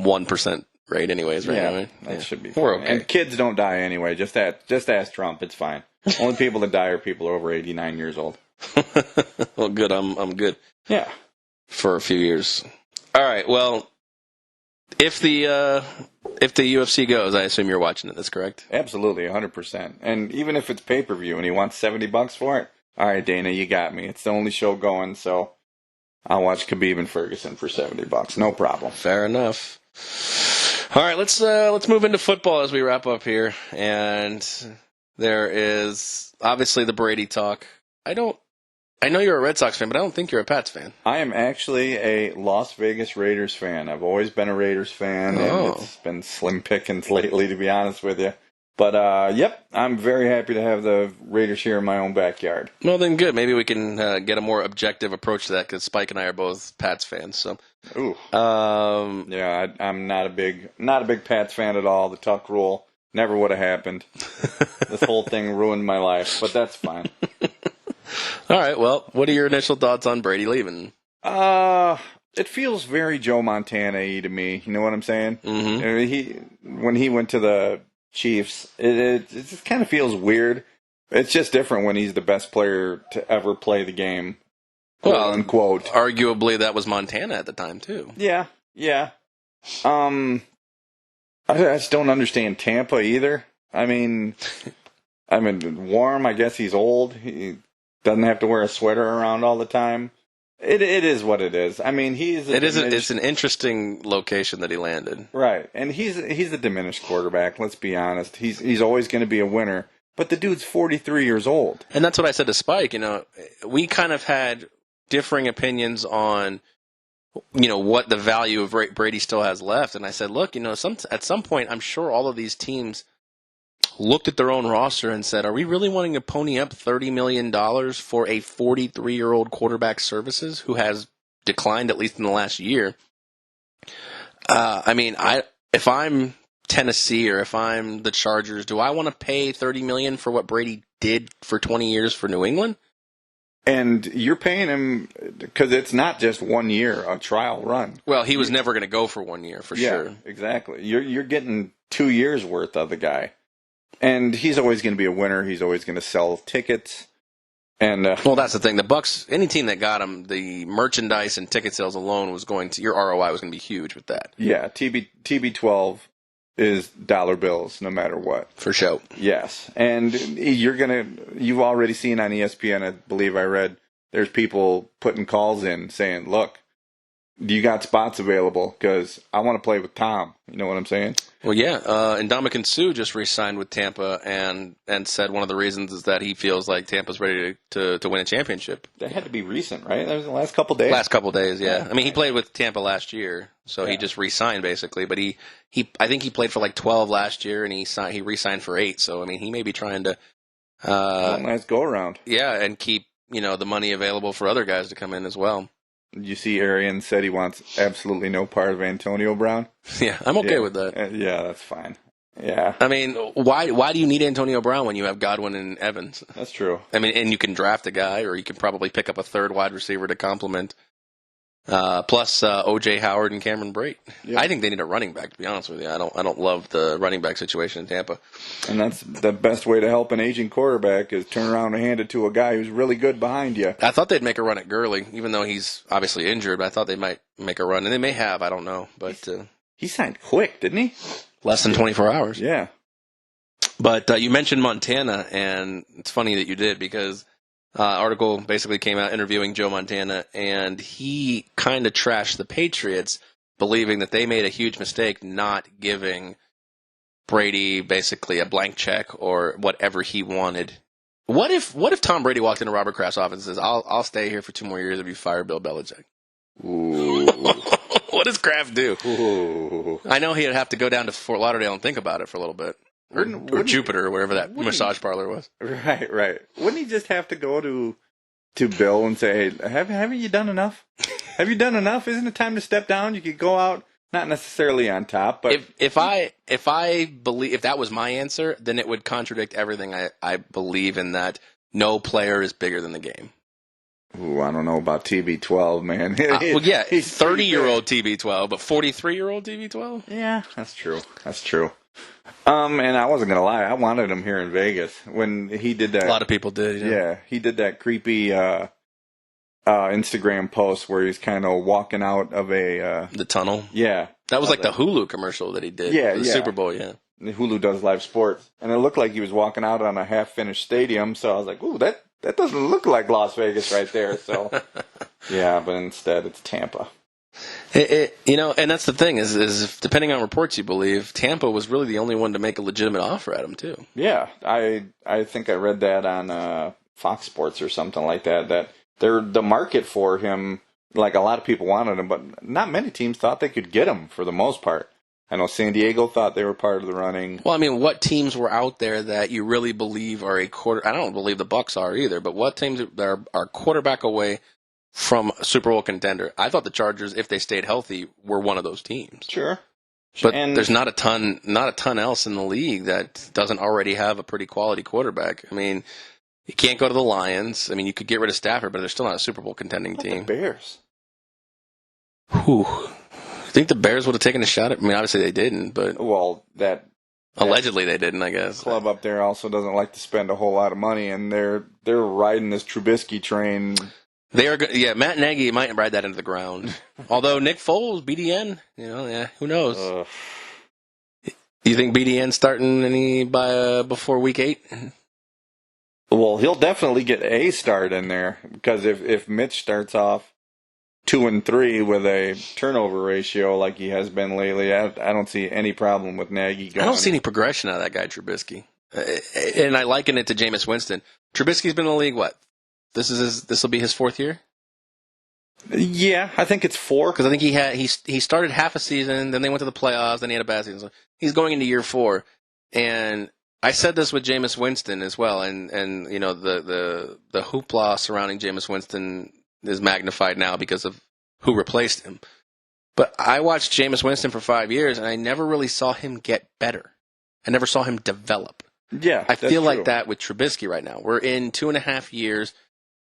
1% rate anyways right now. Right? That should be fine. We're okay. And kids don't die anyway. Just ask Trump. It's fine. Only people that die are people over 89 years old. Well, good. I'm good. Yeah. For a few years. All right. Well, if the UFC goes, I assume you're watching it. That's correct. Absolutely, 100%. And even if it's pay-per-view and he wants $70 for it, all right, Dana, you got me. It's the only show going, so I'll watch Khabib and Ferguson for $70. No problem. Fair enough. All right, let's move into football as we wrap up here. And there is obviously the Brady talk. I know you're a Red Sox fan, but I don't think you're a Pats fan. I am actually a Las Vegas Raiders fan. I've always been a Raiders fan, and it's been slim pickings lately, to be honest with you. But, yep, I'm very happy to have the Raiders here in my own backyard. Well, then good. Maybe we can get a more objective approach to that, because Spike and I are both Pats fans. So, ooh, yeah, I'm not a big Pats fan at all. The Tuck rule never would have happened. This whole thing ruined my life, but that's fine. All right, well, what are your initial thoughts on Brady leaving? It feels very Joe Montana-y to me. You know what I'm saying? Mm-hmm. When he went to the Chiefs, it just kind of feels weird. It's just different when he's the best player to ever play the game, quote unquote. Arguably, that was Montana at the time, too. Yeah. I just don't understand Tampa either. I mean, warm. I guess he's old. He doesn't have to wear a sweater around all the time. It is what it is. I mean, it's an interesting location that he landed. Right, and he's a diminished quarterback. Let's be honest. He's always going to be a winner. But the dude's 43 years old, and that's what I said to Spike. You know, we kind of had differing opinions on, you know, what the value of Brady still has left. And I said, look, you know, at some point, I'm sure all of these teams looked at their own roster and said, are we really wanting to pony up $30 million for a 43-year-old quarterback services who has declined at least in the last year? I mean, if I'm Tennessee or if I'm the Chargers, do I want to pay $30 million for what Brady did for 20 years for New England? And you're paying him because it's not just 1 year, a trial run. Well, he was never going to go for 1 year, for sure. Yeah, exactly. You're getting 2 years worth of the guy. And he's always going to be a winner. He's always going to sell tickets. And well, that's the thing. The Bucks, any team that got him, the merchandise and ticket sales alone was going to, your ROI was going to be huge with that. Yeah, TB12 is dollar bills no matter what. For sure. Yes. And you've already seen on ESPN, I believe I read, there's people putting calls in saying, look, do you got spots available? Because I want to play with Tom. You know what I'm saying? Well, yeah. And Ndamukong Suh just re-signed with Tampa and said one of the reasons is that he feels like Tampa's ready to win a championship. That had to be recent, right? That was the last couple days? Last couple days, yeah. I mean, he played with Tampa last year, so he just re-signed basically. But I think he played for like 12 last year, and he re-signed for 8. So, I mean, he may be trying to... nice go-around. Yeah, and keep, you know, the money available for other guys to come in as well. You see Arian said he wants absolutely no part of Antonio Brown? Yeah, I'm okay with that. Yeah, that's fine. Yeah, I mean, why do you need Antonio Brown when you have Godwin and Evans? that's true. I mean, and you can draft a guy, or you can probably pick up a third wide receiver to complement. Plus O.J. Howard and Cameron Brate. Yeah. I think they need a running back. To be honest with you, I don't love the running back situation in Tampa. And that's the best way to help an aging quarterback is turn around and hand it to a guy who's really good behind you. I thought they'd make a run at Gurley, even though he's obviously injured. But I thought they might make a run, and they may have. I don't know, but He signed quick, didn't he? less than 24 hours. Yeah. But you mentioned Montana, and it's funny that you did because article basically came out interviewing Joe Montana, and he kind of trashed the Patriots, believing that they made a huge mistake not giving Brady basically a blank check or whatever he wanted. What if Tom Brady walked into Robert Kraft's office and says, "I'll stay here for 2 more years if you fire Bill Belichick"? Ooh. What does Kraft do? Ooh. I know he'd have to go down to Fort Lauderdale and think about it for a little bit. Or Jupiter, or wherever that massage parlor was. Right. Wouldn't he just have to go to Bill and say, "Hey, haven't you done enough? Have you done enough? Isn't it time to step down? You could go out, not necessarily on top, but if I believe if that was my answer, then it would contradict everything I believe in that no player is bigger than the game." Ooh, I don't know about TB12, man. Well, yeah, He's 30-year-old TB12, but 43-year-old TB12. Yeah, that's true. And I wasn't gonna lie, I wanted him here in Vegas when he did that. A lot of people did. Yeah, he did that creepy Instagram post where he's kind of walking out of The tunnel. Yeah, That was like the Hulu commercial that he did. Yeah, for the yeah. Super Bowl. Yeah. Hulu does live sports, and it looked like he was walking out on a half-finished stadium. So I was like, "Ooh, that doesn't look like Las Vegas right there." So yeah, but instead it's Tampa. And that's the thing is if, depending on reports you believe, Tampa was really the only one to make a legitimate offer at him too. Yeah, I think I read that on Fox Sports or something like that. That the market for him, like a lot of people wanted him, but not many teams thought they could get him for the most part. I know San Diego thought they were part of the running. Well, I mean, what teams were out there that you really believe are a quarter? I don't believe the Bucs are either, but what teams are quarterback away from a Super Bowl contender? I thought the Chargers, if they stayed healthy, were one of those teams. Sure. But there's not a ton else in the league that doesn't already have a pretty quality quarterback. I mean, you can't go to the Lions. I mean, you could get rid of Stafford, but they're still not a Super Bowl contending team. The Bears. Whew. You think the Bears would have taken a shot at? I mean, obviously they didn't, but that allegedly they didn't. I guess club up there also doesn't like to spend a whole lot of money, and they're riding this Trubisky train. They are. Yeah, Matt Nagy might ride that into the ground. Although Nick Foles, BDN, who knows? You think BDN starting before week 8? Well, he'll definitely get a start in there because if Mitch starts off 2-3 with a turnover ratio like he has been lately, I don't see any problem with Nagy going. I don't see any progression out of that guy Trubisky, and I liken it to Jameis Winston. Trubisky's been in the league what? This will be his 4th year. Yeah, I think it's 4 because I think he started half a season, then they went to the playoffs, then he had a bad season. So he's going into year 4, and I said this with Jameis Winston as well, and the hoopla surrounding Jameis Winston is magnified now because of who replaced him. But I watched Jameis Winston for 5 years, and I never really saw him get better. I never saw him develop. Yeah, I feel like that with Trubisky right now. We're in 2.5 years,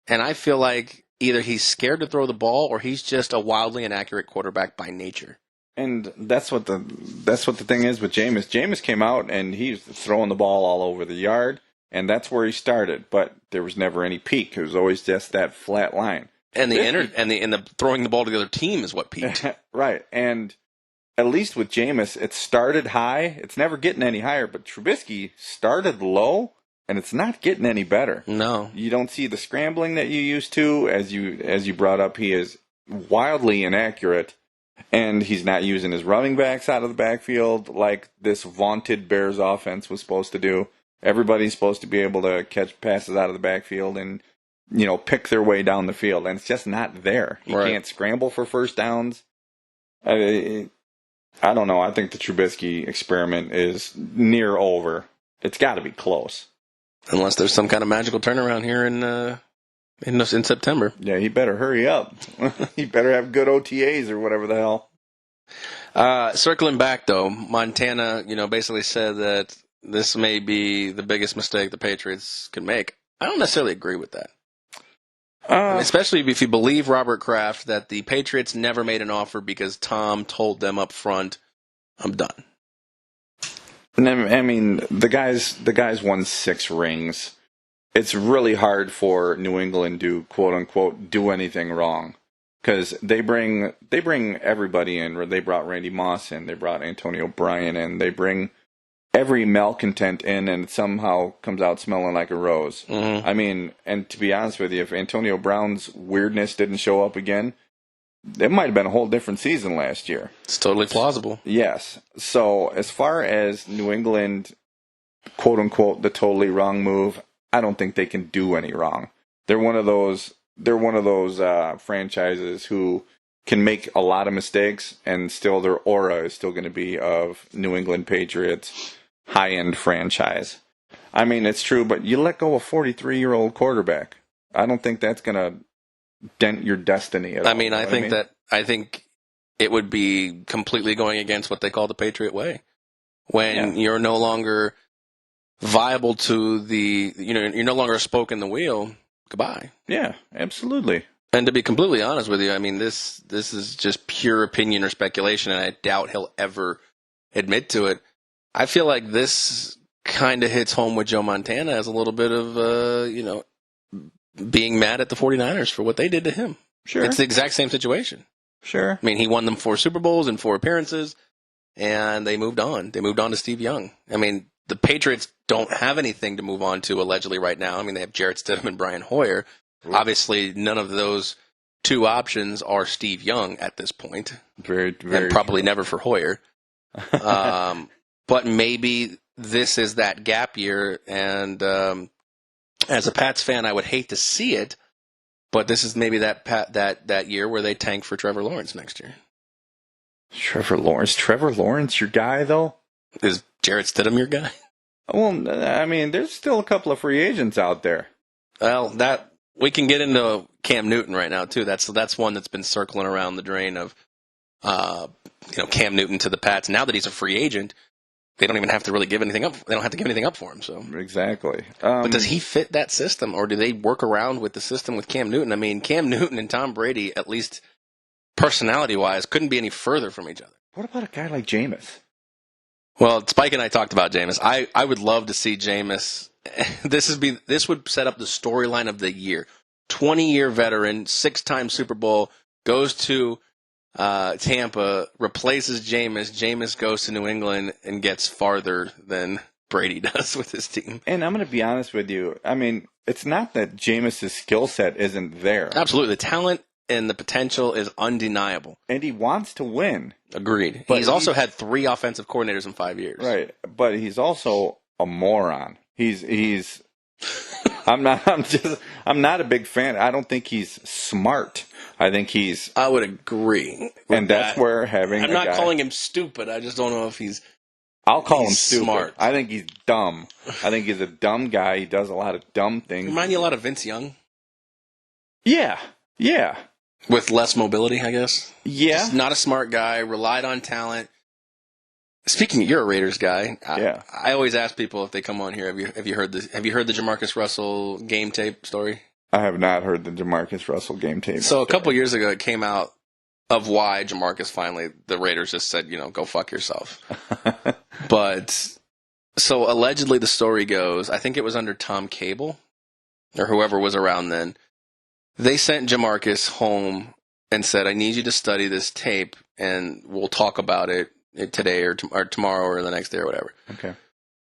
and I feel like either he's scared to throw the ball or he's just a wildly inaccurate quarterback by nature. And that's what the thing is with Jameis. Jameis came out and he's throwing the ball all over the yard, and that's where he started. But there was never any peak. It was always just that flat line. And the throwing the ball to the other team is what peaked. Right. And at least with Jameis, it started high. It's never getting any higher. But Trubisky started low, and it's not getting any better. No. You don't see the scrambling that you used to. As you brought up, he is wildly inaccurate, and he's not using his running backs out of the backfield like this vaunted Bears offense was supposed to do. Everybody's supposed to be able to catch passes out of the backfield and pick their way down the field, and it's just not there. He can't scramble for first downs. I don't know. I think the Trubisky experiment is near over. It's got to be close. Unless there's some kind of magical turnaround here in September. Yeah, he better hurry up. He better have good OTAs or whatever the hell. Circling back, though, Montana, basically said that this may be the biggest mistake the Patriots could make. I don't necessarily agree with that. Especially if you believe Robert Kraft that the Patriots never made an offer because Tom told them up front, I'm done. I mean, the guys won 6 rings. It's really hard for New England to quote unquote do anything wrong because they bring everybody in. They brought Randy Moss in. They brought Antonio Bryan in. They bring every malcontent in, and it somehow comes out smelling like a rose. Mm-hmm. I mean, and to be honest with you, if Antonio Brown's weirdness didn't show up again, it might have been a whole different season last year. It's totally plausible. Yes. So as far as New England, quote unquote, the totally wrong move, I don't think they can do any wrong. They're one of those franchises who can make a lot of mistakes, and still their aura is still going to be of New England Patriots high-end franchise. I mean, it's true, but you let go a 43-year-old quarterback. I don't think that's going to dent your destiny at all. I mean, I think it would be completely going against what they call the Patriot way. When you're no longer viable to you're no longer a spoke in the wheel, goodbye. Yeah, absolutely. And to be completely honest with you, I mean, this is just pure opinion or speculation, and I doubt he'll ever admit to it. I feel like this kind of hits home with Joe Montana as a little bit of, being mad at the 49ers for what they did to him. Sure. It's the exact same situation. Sure. I mean, he won them 4 Super Bowls and 4 appearances, and they moved on. They moved on to Steve Young. I mean, the Patriots don't have anything to move on to allegedly right now. I mean, they have Jarrett Stidham and Brian Hoyer. Ooh. Obviously, none of those 2 options are Steve Young at this point. Very, very and probably never for Hoyer. But maybe this is that gap year, and as a Pats fan, I would hate to see it, but this is maybe that year where they tank for Trevor Lawrence next year. Trevor Lawrence, your guy, though? Is Jarrett Stidham your guy? Well, I mean, there's still a couple of free agents out there. Well, that we can get into Cam Newton right now too. That's one that's been circling around the drain of, Cam Newton to the Pats. Now that he's a free agent, they don't even have to really give anything up. They don't have to give anything up for him. So exactly. But does he fit that system, or do they work around with the system with Cam Newton? I mean, Cam Newton and Tom Brady, at least personality-wise, couldn't be any further from each other. What about a guy like Jameis? Well, Spike and I talked about Jameis. I would love to see Jameis. This would set up the storyline of the year. 20-year veteran, 6-time Super Bowl, goes to Tampa, replaces Jameis. Jameis goes to New England and gets farther than Brady does with his team. And I'm going to be honest with you. I mean, it's not that Jameis' skill set isn't there. Absolutely. The talent and the potential is undeniable. And he wants to win. Agreed. But he's also had 3 offensive coordinators in 5 years. Right. But he's also a moron. He's I'm not a big fan. I don't think he's smart. I think I would agree. And that's where having I'm not calling him stupid. I just don't know if I'll call him stupid. Smart. I think he's dumb. I think he's a dumb guy. He does a lot of dumb things. Remind you a lot of Vince Young? Yeah. Yeah. With less mobility, I guess? Yeah. Just not a smart guy, relied on talent. Speaking of, you're a Raiders guy. Yeah. I always ask people if they come on here, have you heard the Jamarcus Russell game tape story? I have not heard the Jamarcus Russell game tape. So a couple years ago, it came out of why Jamarcus the Raiders just said, go fuck yourself. But, so allegedly the story goes, I think it was under Tom Cable, or whoever was around then. They sent Jamarcus home and said, I need you to study this tape, and we'll talk about it today or tomorrow or the next day or whatever. Okay.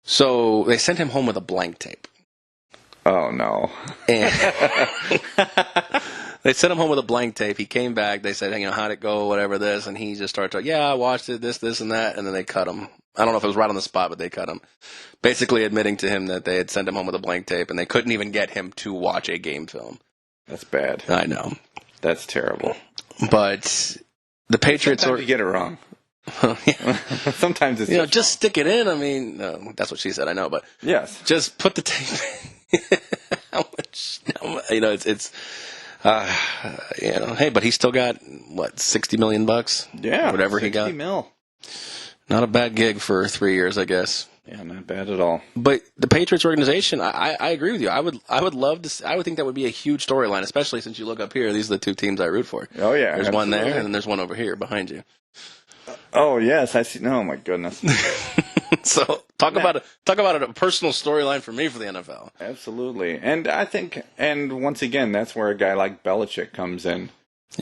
So they sent him home with a blank tape. Oh, no. And they sent him home with a blank tape. He came back. They said, how'd it go, whatever this. And he just started talking, I watched it, this, and that. And then they cut him. I don't know if it was right on the spot, but they cut him. Basically admitting to him that they had sent him home with a blank tape, and they couldn't even get him to watch a game film. That's bad. I know. That's terrible. But the Patriots... Sometimes you get it wrong. Yeah. Sometimes it's just stick it in. I mean, no, that's what she said. I know, but yes, just put the tape in. How much? It's Hey, but he still got what, $60 million? Yeah, whatever he got. $60 million. Not a bad gig for 3 years, I guess. Yeah, not bad at all. But the Patriots organization, I agree with you. I would love to. I would think that would be a huge storyline, especially since you look up here. These are the two teams I root for. Oh yeah, there's absolutely. one there, and then there's one over here behind you. Oh yes, I see. Oh my goodness. So talk about a personal storyline for me for the NFL. Absolutely, and I think, and once again, that's where a guy like Belichick comes in.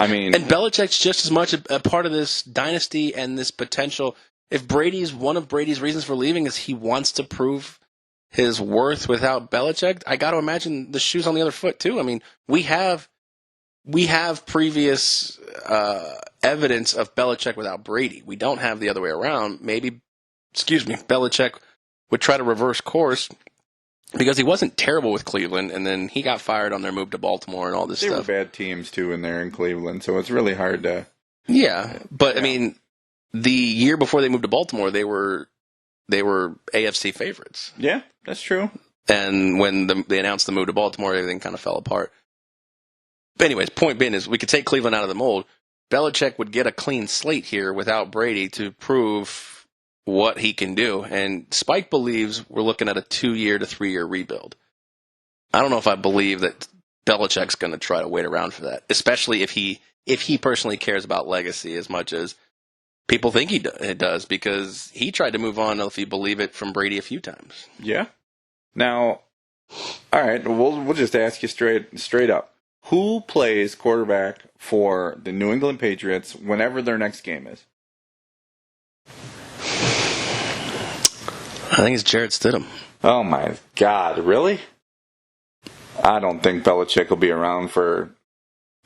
I mean, and Belichick's just as much a part of this dynasty and this potential. If one of Brady's reasons for leaving is he wants to prove his worth without Belichick, I got to imagine the shoe's on the other foot too. I mean, we have previous evidence of Belichick without Brady. We don't have the other way around. Belichick would try to reverse course because he wasn't terrible with Cleveland, and then he got fired on their move to Baltimore and all this stuff. They were bad teams too in there in Cleveland, so it's really hard to. Yeah, but I mean, the year before they moved to Baltimore, they were AFC favorites. Yeah, that's true. And when they announced the move to Baltimore, everything kind of fell apart. But anyways, point being is we could take Cleveland out of the mold. Belichick would get a clean slate here without Brady to prove what he can do. And Spike believes we're looking at a 2-year to 3-year rebuild. I don't know if I believe that Belichick's going to try to wait around for that, especially if he personally cares about legacy as much as people think he does, because he tried to move on, if you believe it, from Brady a few times. Yeah. Now, all right, we'll just ask you straight up. Who plays quarterback for the New England Patriots whenever their next game is? I think it's Jarrett Stidham. Oh my God, really? I don't think Belichick will be around for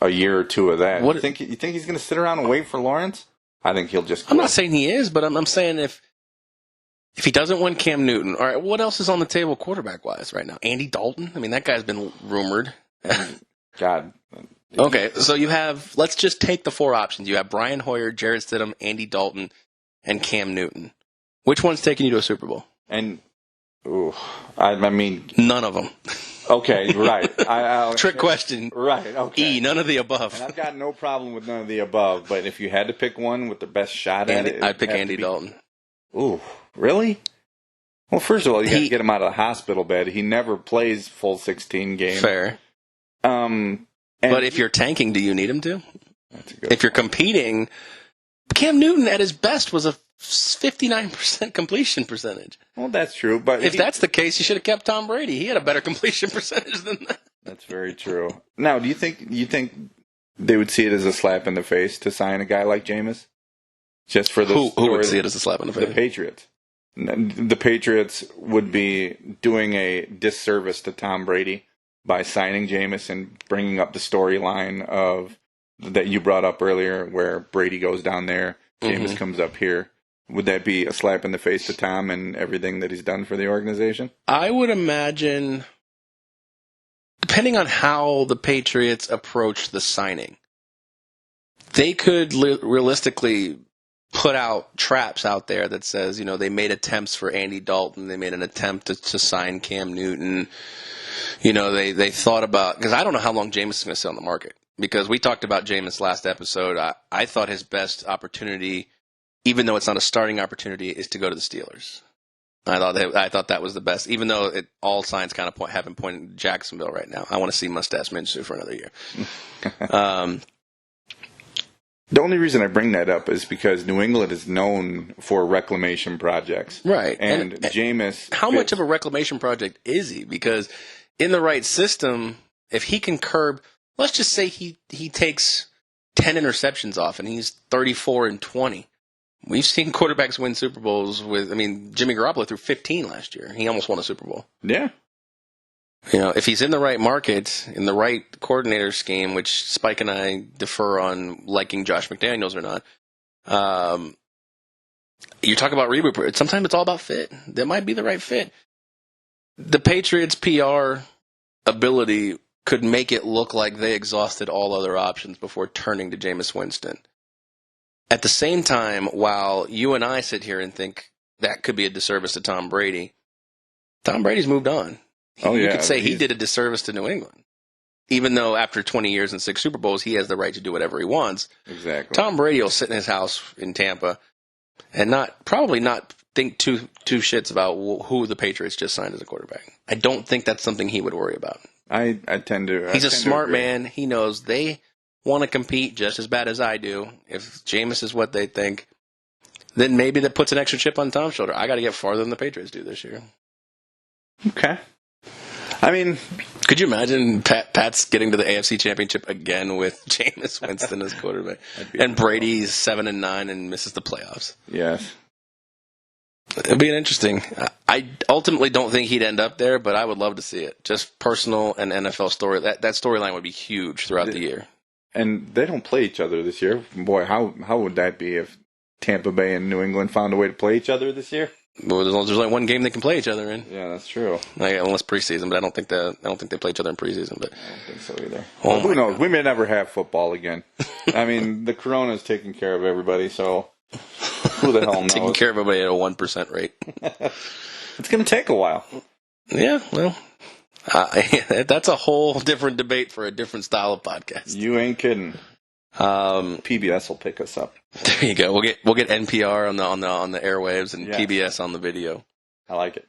a year or two of that. You think he's going to sit around and wait for Lawrence? I think he'll just quit. I'm not saying he is, but I'm saying if he doesn't win Cam Newton, all right, what else is on the table quarterback-wise right now? Andy Dalton? I mean, that guy's been rumored. God. Okay, so let's just take the 4 options. You have Brian Hoyer, Jarrett Stidham, Andy Dalton, and Cam Newton. Which one's taking you to a Super Bowl? And, I mean... None of them. Okay, right. Trick question. Right, okay. None of the above. And I've got no problem with none of the above, but if you had to pick one with the best shot at it... I'd pick Andy Dalton. Ooh, really? Well, first of all, you got to get him out of the hospital bed. He never plays full 16 games. Fair. But if you're tanking, do you need him to? That's a good if you're competing, Cam Newton at his best was a 59% completion percentage. Well, that's true. But if that's the case, you should have kept Tom Brady. He had a better completion percentage than that. That's very true. Now, do you think they would see it as a slap in the face to sign a guy like Jameis? Just for the who would see it as a slap in the face? The Patriots. The Patriots would be doing a disservice to Tom Brady by signing Jameis and bringing up the storyline of that you brought up earlier, where Brady goes down there, Jameis comes up here. Would that be a slap in the face to Tom and everything that he's done for the organization? I would imagine, depending on how the Patriots approach the signing, they could realistically put out traps out there that says, they made attempts for Andy Dalton, they made an attempt to sign Cam Newton. They thought about, because I don't know how long Jameis is going to sit on the market. Because we talked about Jameis last episode. I thought his best opportunity, even though it's not a starting opportunity, is to go to the Steelers. I thought that was the best, even though all signs kind of have him pointing to Jacksonville right now. I want to see Mustache Minshew for another year. The only reason I bring that up is because New England is known for reclamation projects. Right. And Jameis... How much of a reclamation project is he? Because in the right system, if he can curb... Let's just say he takes 10 interceptions off and he's 34-20. We've seen quarterbacks win Super Bowls with... Jimmy Garoppolo threw 15 last year. He almost won a Super Bowl. Yeah. If he's in the right market, in the right coordinator scheme, which Spike and I defer on liking Josh McDaniels or not, you talk about reboot. Sometimes it's all about fit. That might be the right fit. The Patriots' PR ability could make it look like they exhausted all other options before turning to Jameis Winston. At the same time, while you and I sit here and think that could be a disservice to Tom Brady, Tom Brady's moved on. Oh, yeah. You could say he did a disservice to New England. even though after 20 years and 6 Super Bowls, he has the right to do whatever he wants. Exactly. Tom Brady will sit in his house in Tampa and probably not think two shits about who the Patriots just signed as a quarterback. I don't think that's something he would worry about. I tend to. He's a smart man. He knows they want to compete just as bad as I do. If Jameis is what they think, then maybe that puts an extra chip on Tom's shoulder. I got to get farther than the Patriots do this year. Okay. I mean, could you imagine Pat's getting to the AFC Championship again with Jameis Winston as quarterback, and Brady's 7-9 and misses the playoffs? Yes. It'd be an interesting. I ultimately don't think he'd end up there, but I would love to see it. Just personal and NFL story. That storyline would be huge throughout the year. And they don't play each other this year. Boy, how would that be if Tampa Bay and New England found a way to play each other this year? Well, there's only one game they can play each other in. Yeah, that's true. Unless preseason, but I don't think they play each other in preseason. But I don't think so either. Well, who knows? God. We may never have football again. I mean, the Corona's taking care of everybody, so who the hell knows? Taking care of everybody at a 1% rate. It's going to take a while. Yeah, well, that's a whole different debate for a different style of podcast. You ain't kidding. PBS will pick us up. There you go. We'll get NPR on the airwaves and PBS on the video. I like it.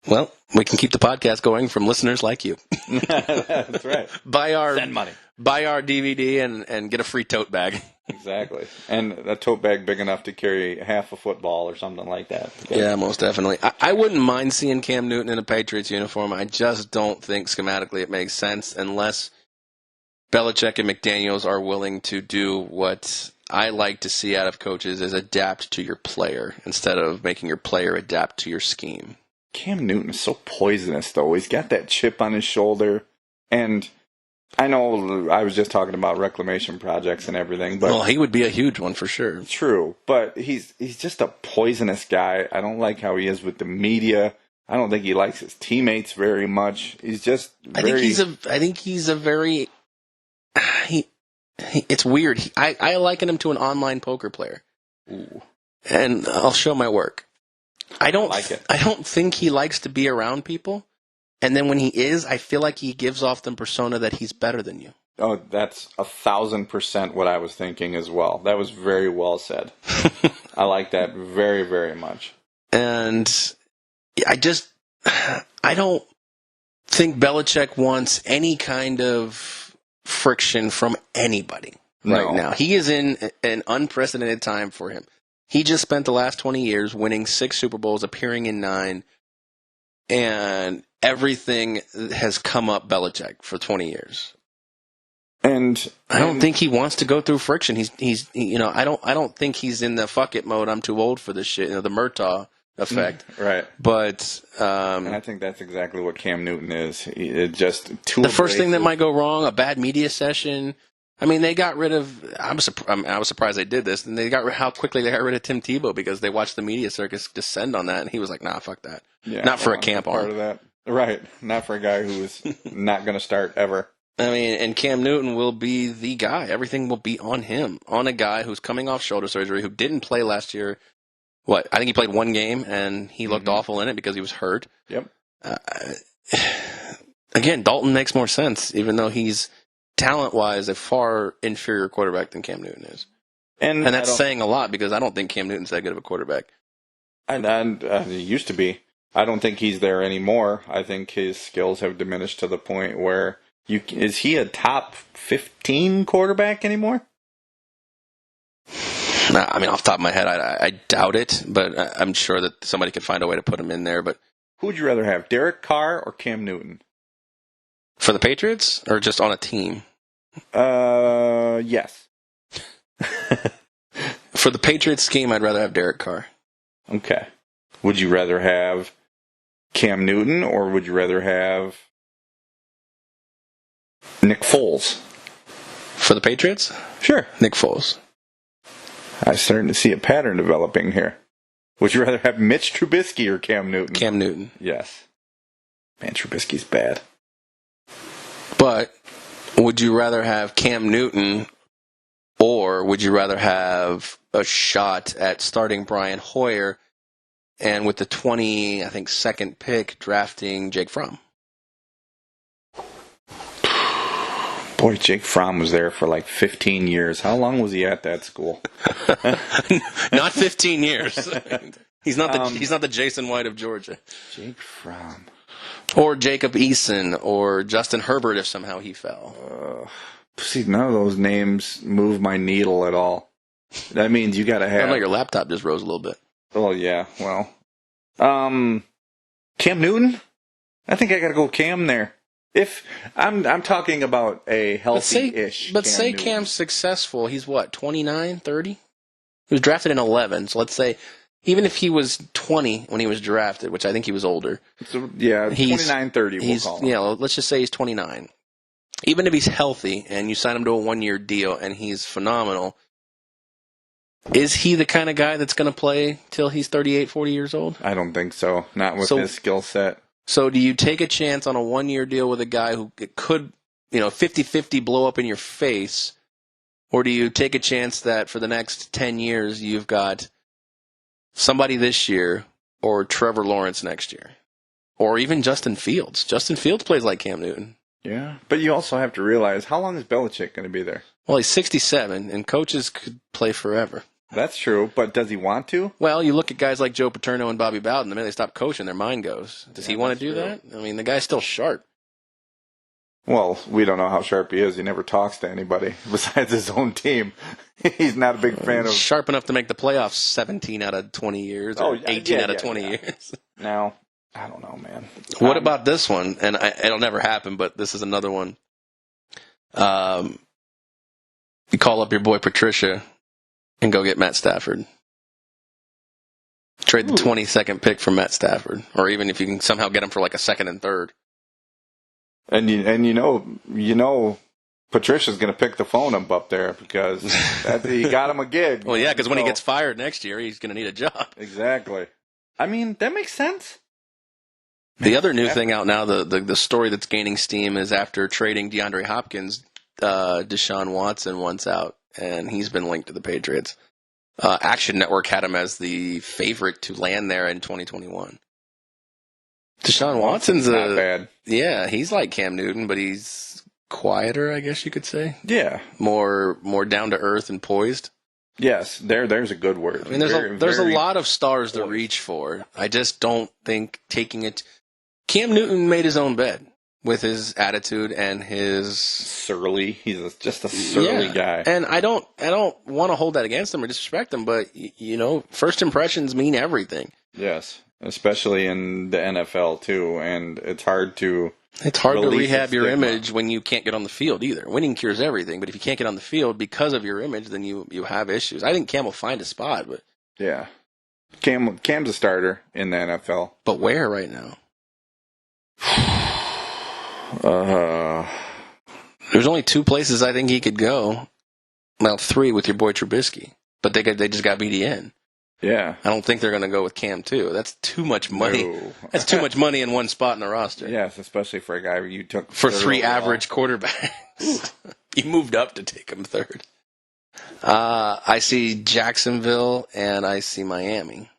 Well, we can keep the podcast going from listeners like you. That's right. Send money. Buy our DVD and get a free tote bag. Exactly. And a tote bag big enough to carry half a football or something like that. Yeah, most definitely. I wouldn't mind seeing Cam Newton in a Patriots uniform. I just don't think schematically it makes sense unless Belichick and McDaniels are willing to do what I like to see out of coaches is adapt to your player instead of making your player adapt to your scheme. Cam Newton is so poisonous, though. He's got that chip on his shoulder. And I know I was just talking about reclamation projects and everything. But well, he would be a huge one for sure. True. But he's just a poisonous guy. I don't like how he is with the media. I don't think he likes his teammates very much. He's just I think he's a very... it's weird. I liken him to an online poker player. Ooh. And I'll show my work. I don't like it. I don't think he likes to be around people. And then when he is, I feel like he gives off the persona that he's better than you. Oh, that's 1,000% what I was thinking as well. That was very well said. I like that very, very much. And I don't think Belichick wants any kind of friction from anybody right now. He is in an unprecedented time for him. He just spent the last 20 years winning 6 Super Bowls, appearing in 9, and everything has come up Belichick for 20 years. And I don't think he wants to go through friction. He's I don't think he's in the fuck it mode. I'm too old for this shit. The Murtaugh effect. Right. But and I think that's exactly what Cam Newton is. It's just too the first thing that might go wrong, a bad media session. I mean, they got rid of. I was surprised they did this, and how quickly they got rid of Tim Tebow because they watched the media circus descend on that, and he was like, "Nah, fuck that. Not for a camp part arm." Of that, right? Not for a guy who's not going to start ever. I mean, and Cam Newton will be the guy. Everything will be on him, on a guy who's coming off shoulder surgery, who didn't play last year. I think he played 1 game, and he looked awful in it because he was hurt. Yep. Again, Dalton makes more sense, even though he's talent-wise a far inferior quarterback than Cam Newton is. And that's saying a lot because I don't think Cam Newton's that good of a quarterback. And he used to be. I don't think he's there anymore. I think his skills have diminished to the point where is he a top 15 quarterback anymore? I mean, off the top of my head, I doubt it, but I'm sure that somebody could find a way to put him in there. But who would you rather have, Derek Carr or Cam Newton? For the Patriots, or just on a team? Yes. For the Patriots scheme, I'd rather have Derek Carr. Okay. Would you rather have Cam Newton, or would you rather have Nick Foles? For the Patriots? Sure. Nick Foles. I'm starting to see a pattern developing here. Would you rather have Mitch Trubisky or Cam Newton? Cam Newton. Yes. Man, Trubisky's bad. But would you rather have Cam Newton, or would you rather have a shot at starting Brian Hoyer and with the second pick drafting Jake Fromm? Boy, Jake Fromm was there for like 15 years. How long was he at that school? Not 15 years. He's not the Jason White of Georgia. Jake Fromm. Or Jacob Eason or Justin Herbert if somehow he fell. See, none of those names move my needle at all. That means you got to have... I know your laptop just rose a little bit. Oh, yeah. Well. Cam Newton? I think I got to go Cam there. If I'm talking about a healthy-ish But say Cam's successful, he's what, 29, 30? He was drafted in 11, so let's say, even if he was 20 when he was drafted, which I think he was older. So, yeah, 29, 30 we'll call him. Yeah, let's just say he's 29. Even if he's healthy and you sign him to a one-year deal and he's phenomenal, is he the kind of guy that's going to play till he's 38, 40 years old? I don't think so. Not with his skill set. So do you take a chance on a one-year deal with a guy who could, 50-50 blow up in your face, or do you take a chance that for the next 10 years you've got somebody this year or Trevor Lawrence next year? Or even Justin Fields. Justin Fields plays like Cam Newton. Yeah, but you also have to realize, how long is Belichick going to be there? Well, he's 67, and coaches could play forever. That's true, but does he want to? Well, you look at guys like Joe Paterno and Bobby Bowden. The minute they stop coaching, their mind goes. Does he want to do that? I mean, the guy's still sharp. Well, we don't know how sharp he is. He never talks to anybody besides his own team. He's not a big fan of... Sharp enough to make the playoffs 17 out of 20 years, or 18 out of 20 years. Now, I don't know, man. What about this one? And it'll never happen, but this is another one. You call up your boy Patricia and go get Matt Stafford. Trade the 22nd pick for Matt Stafford, or even if you can somehow get him for like a second and third. And you know, Patricia's going to pick the phone up there because he got him a gig. Well, yeah, because when he gets fired next year, he's going to need a job. Exactly. I mean, that makes sense. The other new thing out now, the story that's gaining steam is after trading DeAndre Hopkins, Deshaun Watson wants out, and he's been linked to the Patriots. Action Network had him as the favorite to land there in 2021. Deshaun Watson's not bad. Yeah, he's like Cam Newton, but he's quieter, I guess you could say. Yeah, more down to earth and poised. Yes, there's a good word. I mean, there's a lot of stars to reach for. I just don't think taking it. Cam Newton made his own bed with his attitude and his surly. He's just a surly guy, and I don't want to hold that against him or disrespect him, but first impressions mean everything. Yes, especially in the NFL too, and it's hard to rehab your image when you can't get on the field either. Winning cures everything, but if you can't get on the field because of your image, then you have issues. I think Cam will find a spot, but yeah, Cam's a starter in the NFL, but where right now? There's only two places I think he could go. Well, three with your boy Trubisky, but they just got BDN. Yeah, I don't think they're going to go with Cam too. That's too much money. No. That's too much money in one spot in the roster. Yes, especially for a guy you took for three average quarterbacks. You moved up to take him third. I see Jacksonville and I see Miami,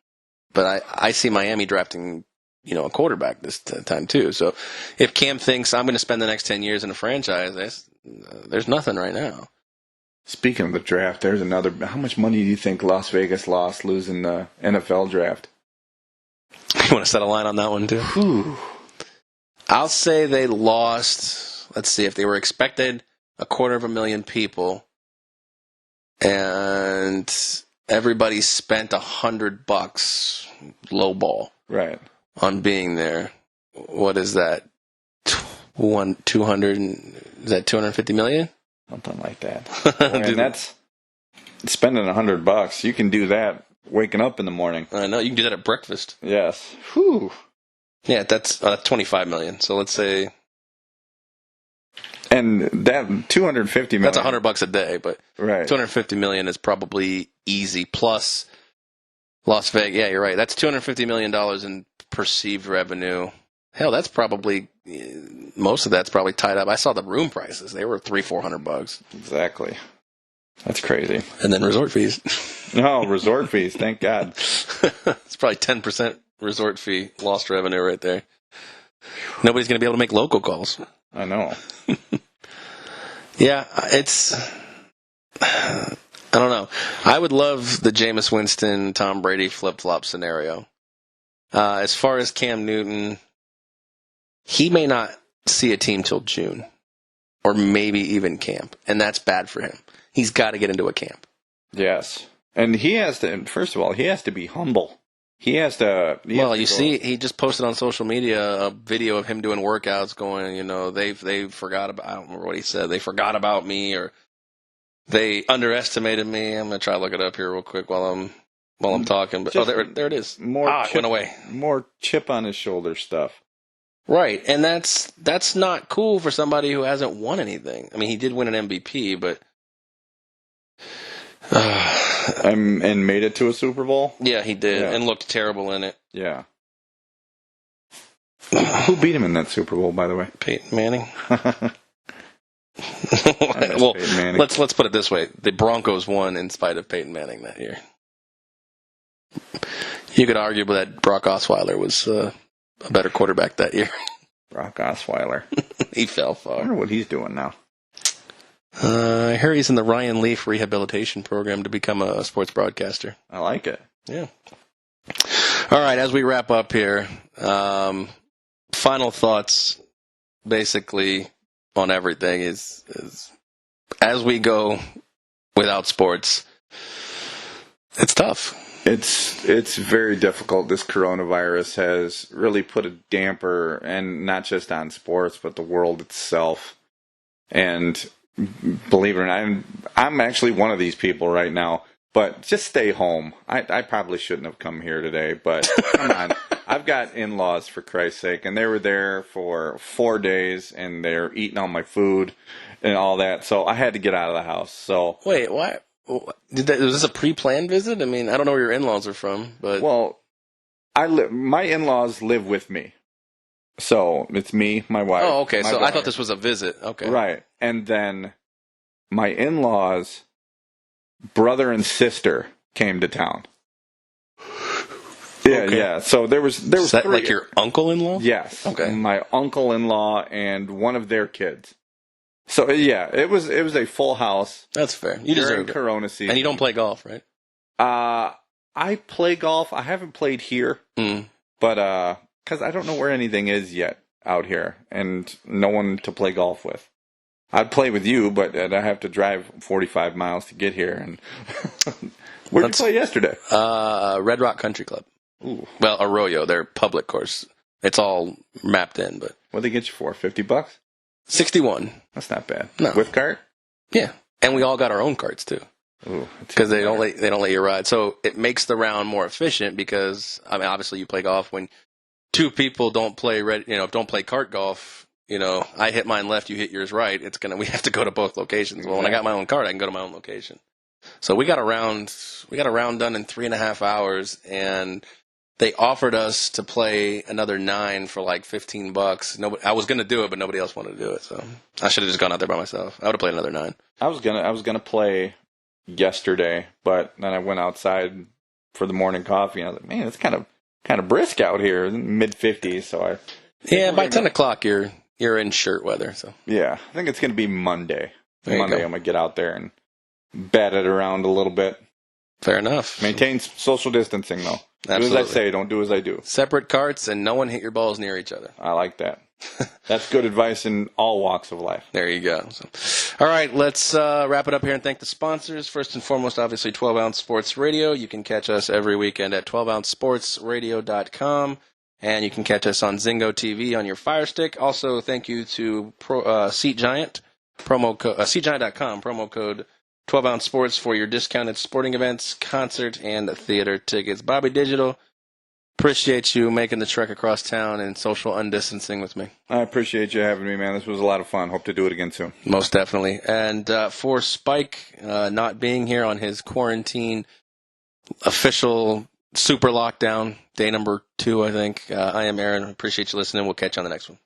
but I see Miami drafting a quarterback this time too. So if Cam thinks I'm going to spend the next 10 years in a franchise, there's nothing right now. Speaking of the draft, there's another. How much money do you think Las Vegas lost losing the NFL draft? You want to set a line on that one too? Whew. I'll say they lost. Let's see, if they were expected 250,000 people, and everybody spent $100 low ball, right, on being there. What is that? 200? Is that 250 million? Something like that. And that's spending $100. You can do that waking up in the morning. I know, you can do that at breakfast. Yes. Whew. Yeah, that's 25 million. So let's say, and that 250 million. That's $100 a day, but right. 250 million is probably easy. Plus Las Vegas. Yeah, you're right. That's $250 million in perceived revenue. Hell, that's probably most of that's probably tied up. I saw the room prices; they were $300-400. Exactly. That's crazy. And then resort fees. No, resort fees. Thank God. It's probably 10% resort fee lost revenue right there. Nobody's going to be able to make local calls. I know. Yeah, it's. I don't know. I would love the Jameis Winston, Tom Brady flip-flop scenario. As far as Cam Newton, he may not see a team till June, or maybe even camp, and that's bad for him. He's got to get into a camp. Yes, and he has to. First of all, he has to be humble. He has to. He just posted on social media a video of him doing workouts, going, they forgot about. I don't remember what he said. They forgot about me, or they underestimated me. I'm gonna try to look it up here real quick while I'm talking. But there it is. It went away. More chip on his shoulder stuff. Right, and that's not cool for somebody who hasn't won anything. I mean, he did win an MVP, but and made it to a Super Bowl. Yeah, he did, and looked terrible in it. Yeah. Who beat him in that Super Bowl, by the way? Peyton Manning. Well, Peyton Manning. Let's put it this way: the Broncos won in spite of Peyton Manning that year. You could argue that Brock Osweiler was a better quarterback that year. Brock Osweiler. He fell I far. wonder what he's doing now. I hear he's in the Ryan Leaf rehabilitation program to become a sports broadcaster. I like it. Yeah. All right, as we wrap up here, final thoughts basically on everything is as we go without sports, it's tough. It's very difficult. This coronavirus has really put a damper, and not just on sports, but the world itself. And believe it or not, I'm actually one of these people right now. But just stay home. I probably shouldn't have come here today, but come on. I've got in-laws, for Christ's sake, and they were there for 4 days, and they're eating all my food and all that. So I had to get out of the house. So wait, why? Was this a pre-planned visit? I mean, I don't know where your in-laws are from, but well, my in-laws live with me. So it's me, my wife. Oh, okay. So daughter. I thought this was a visit. Okay, right. And then my in-laws' brother and sister came to town. Yeah, okay. Yeah. So there was Is that three. like your uncle-in-law? Yes. Okay. My uncle-in-law and one of their kids. So yeah, it was a full house. That's fair. You deserve it. Corona season. And you don't play golf, right? I play golf. I haven't played here, but because I don't know where anything is yet out here, and no one to play golf with. I'd play with you, but I have to drive 45 miles to get here. And where'd you play yesterday? Red Rock Country Club. Ooh. Well, Arroyo, their public course. It's all mapped in, but What'd they get you for? $50? 61. That's not bad. No. With cart? Yeah, and we all got our own carts too, because they don't let you ride. So it makes the round more efficient because I mean, obviously, you play golf when two people don't play cart golf. I hit mine left, you hit yours right. We have to go to both locations. Well, when I got my own cart, I can go to my own location. So we got a round done in 3.5 hours, and they offered us to play another 9 for like $15. I was going to do it, but nobody else wanted to do it. So I should have just gone out there by myself. I would have played another 9. I was gonna play yesterday, but then I went outside for the morning coffee, and I was like, man, it's kind of brisk out here, mid-50s. So by 10 o'clock you're in shirt weather. So yeah, I think it's gonna be Monday. There you Monday, go. I'm gonna get out there and bat it around a little bit. Fair enough. Maintain social distancing, though. Absolutely. Do as I say, don't do as I do. Separate carts, and no one hit your balls near each other. I like that. That's good advice in all walks of life. There you go. So, all right, let's wrap it up here and thank the sponsors. First and foremost, obviously, 12 Ounce Sports Radio. You can catch us every weekend at 12ouncesportsradio.com, and you can catch us on Zingo TV on your Fire Stick. Also, thank you to Seat Giant, SeatGiant.com, promo code 12 Ounce Sports for your discounted sporting events, concert, and theater tickets. Bobby Digital, appreciate you making the trek across town and social undistancing with me. I appreciate you having me, man. This was a lot of fun. Hope to do it again soon. Most definitely. And for Spike not being here on his quarantine official super lockdown, day number 2, I think, I am Aaron. Appreciate you listening. We'll catch you on the next one.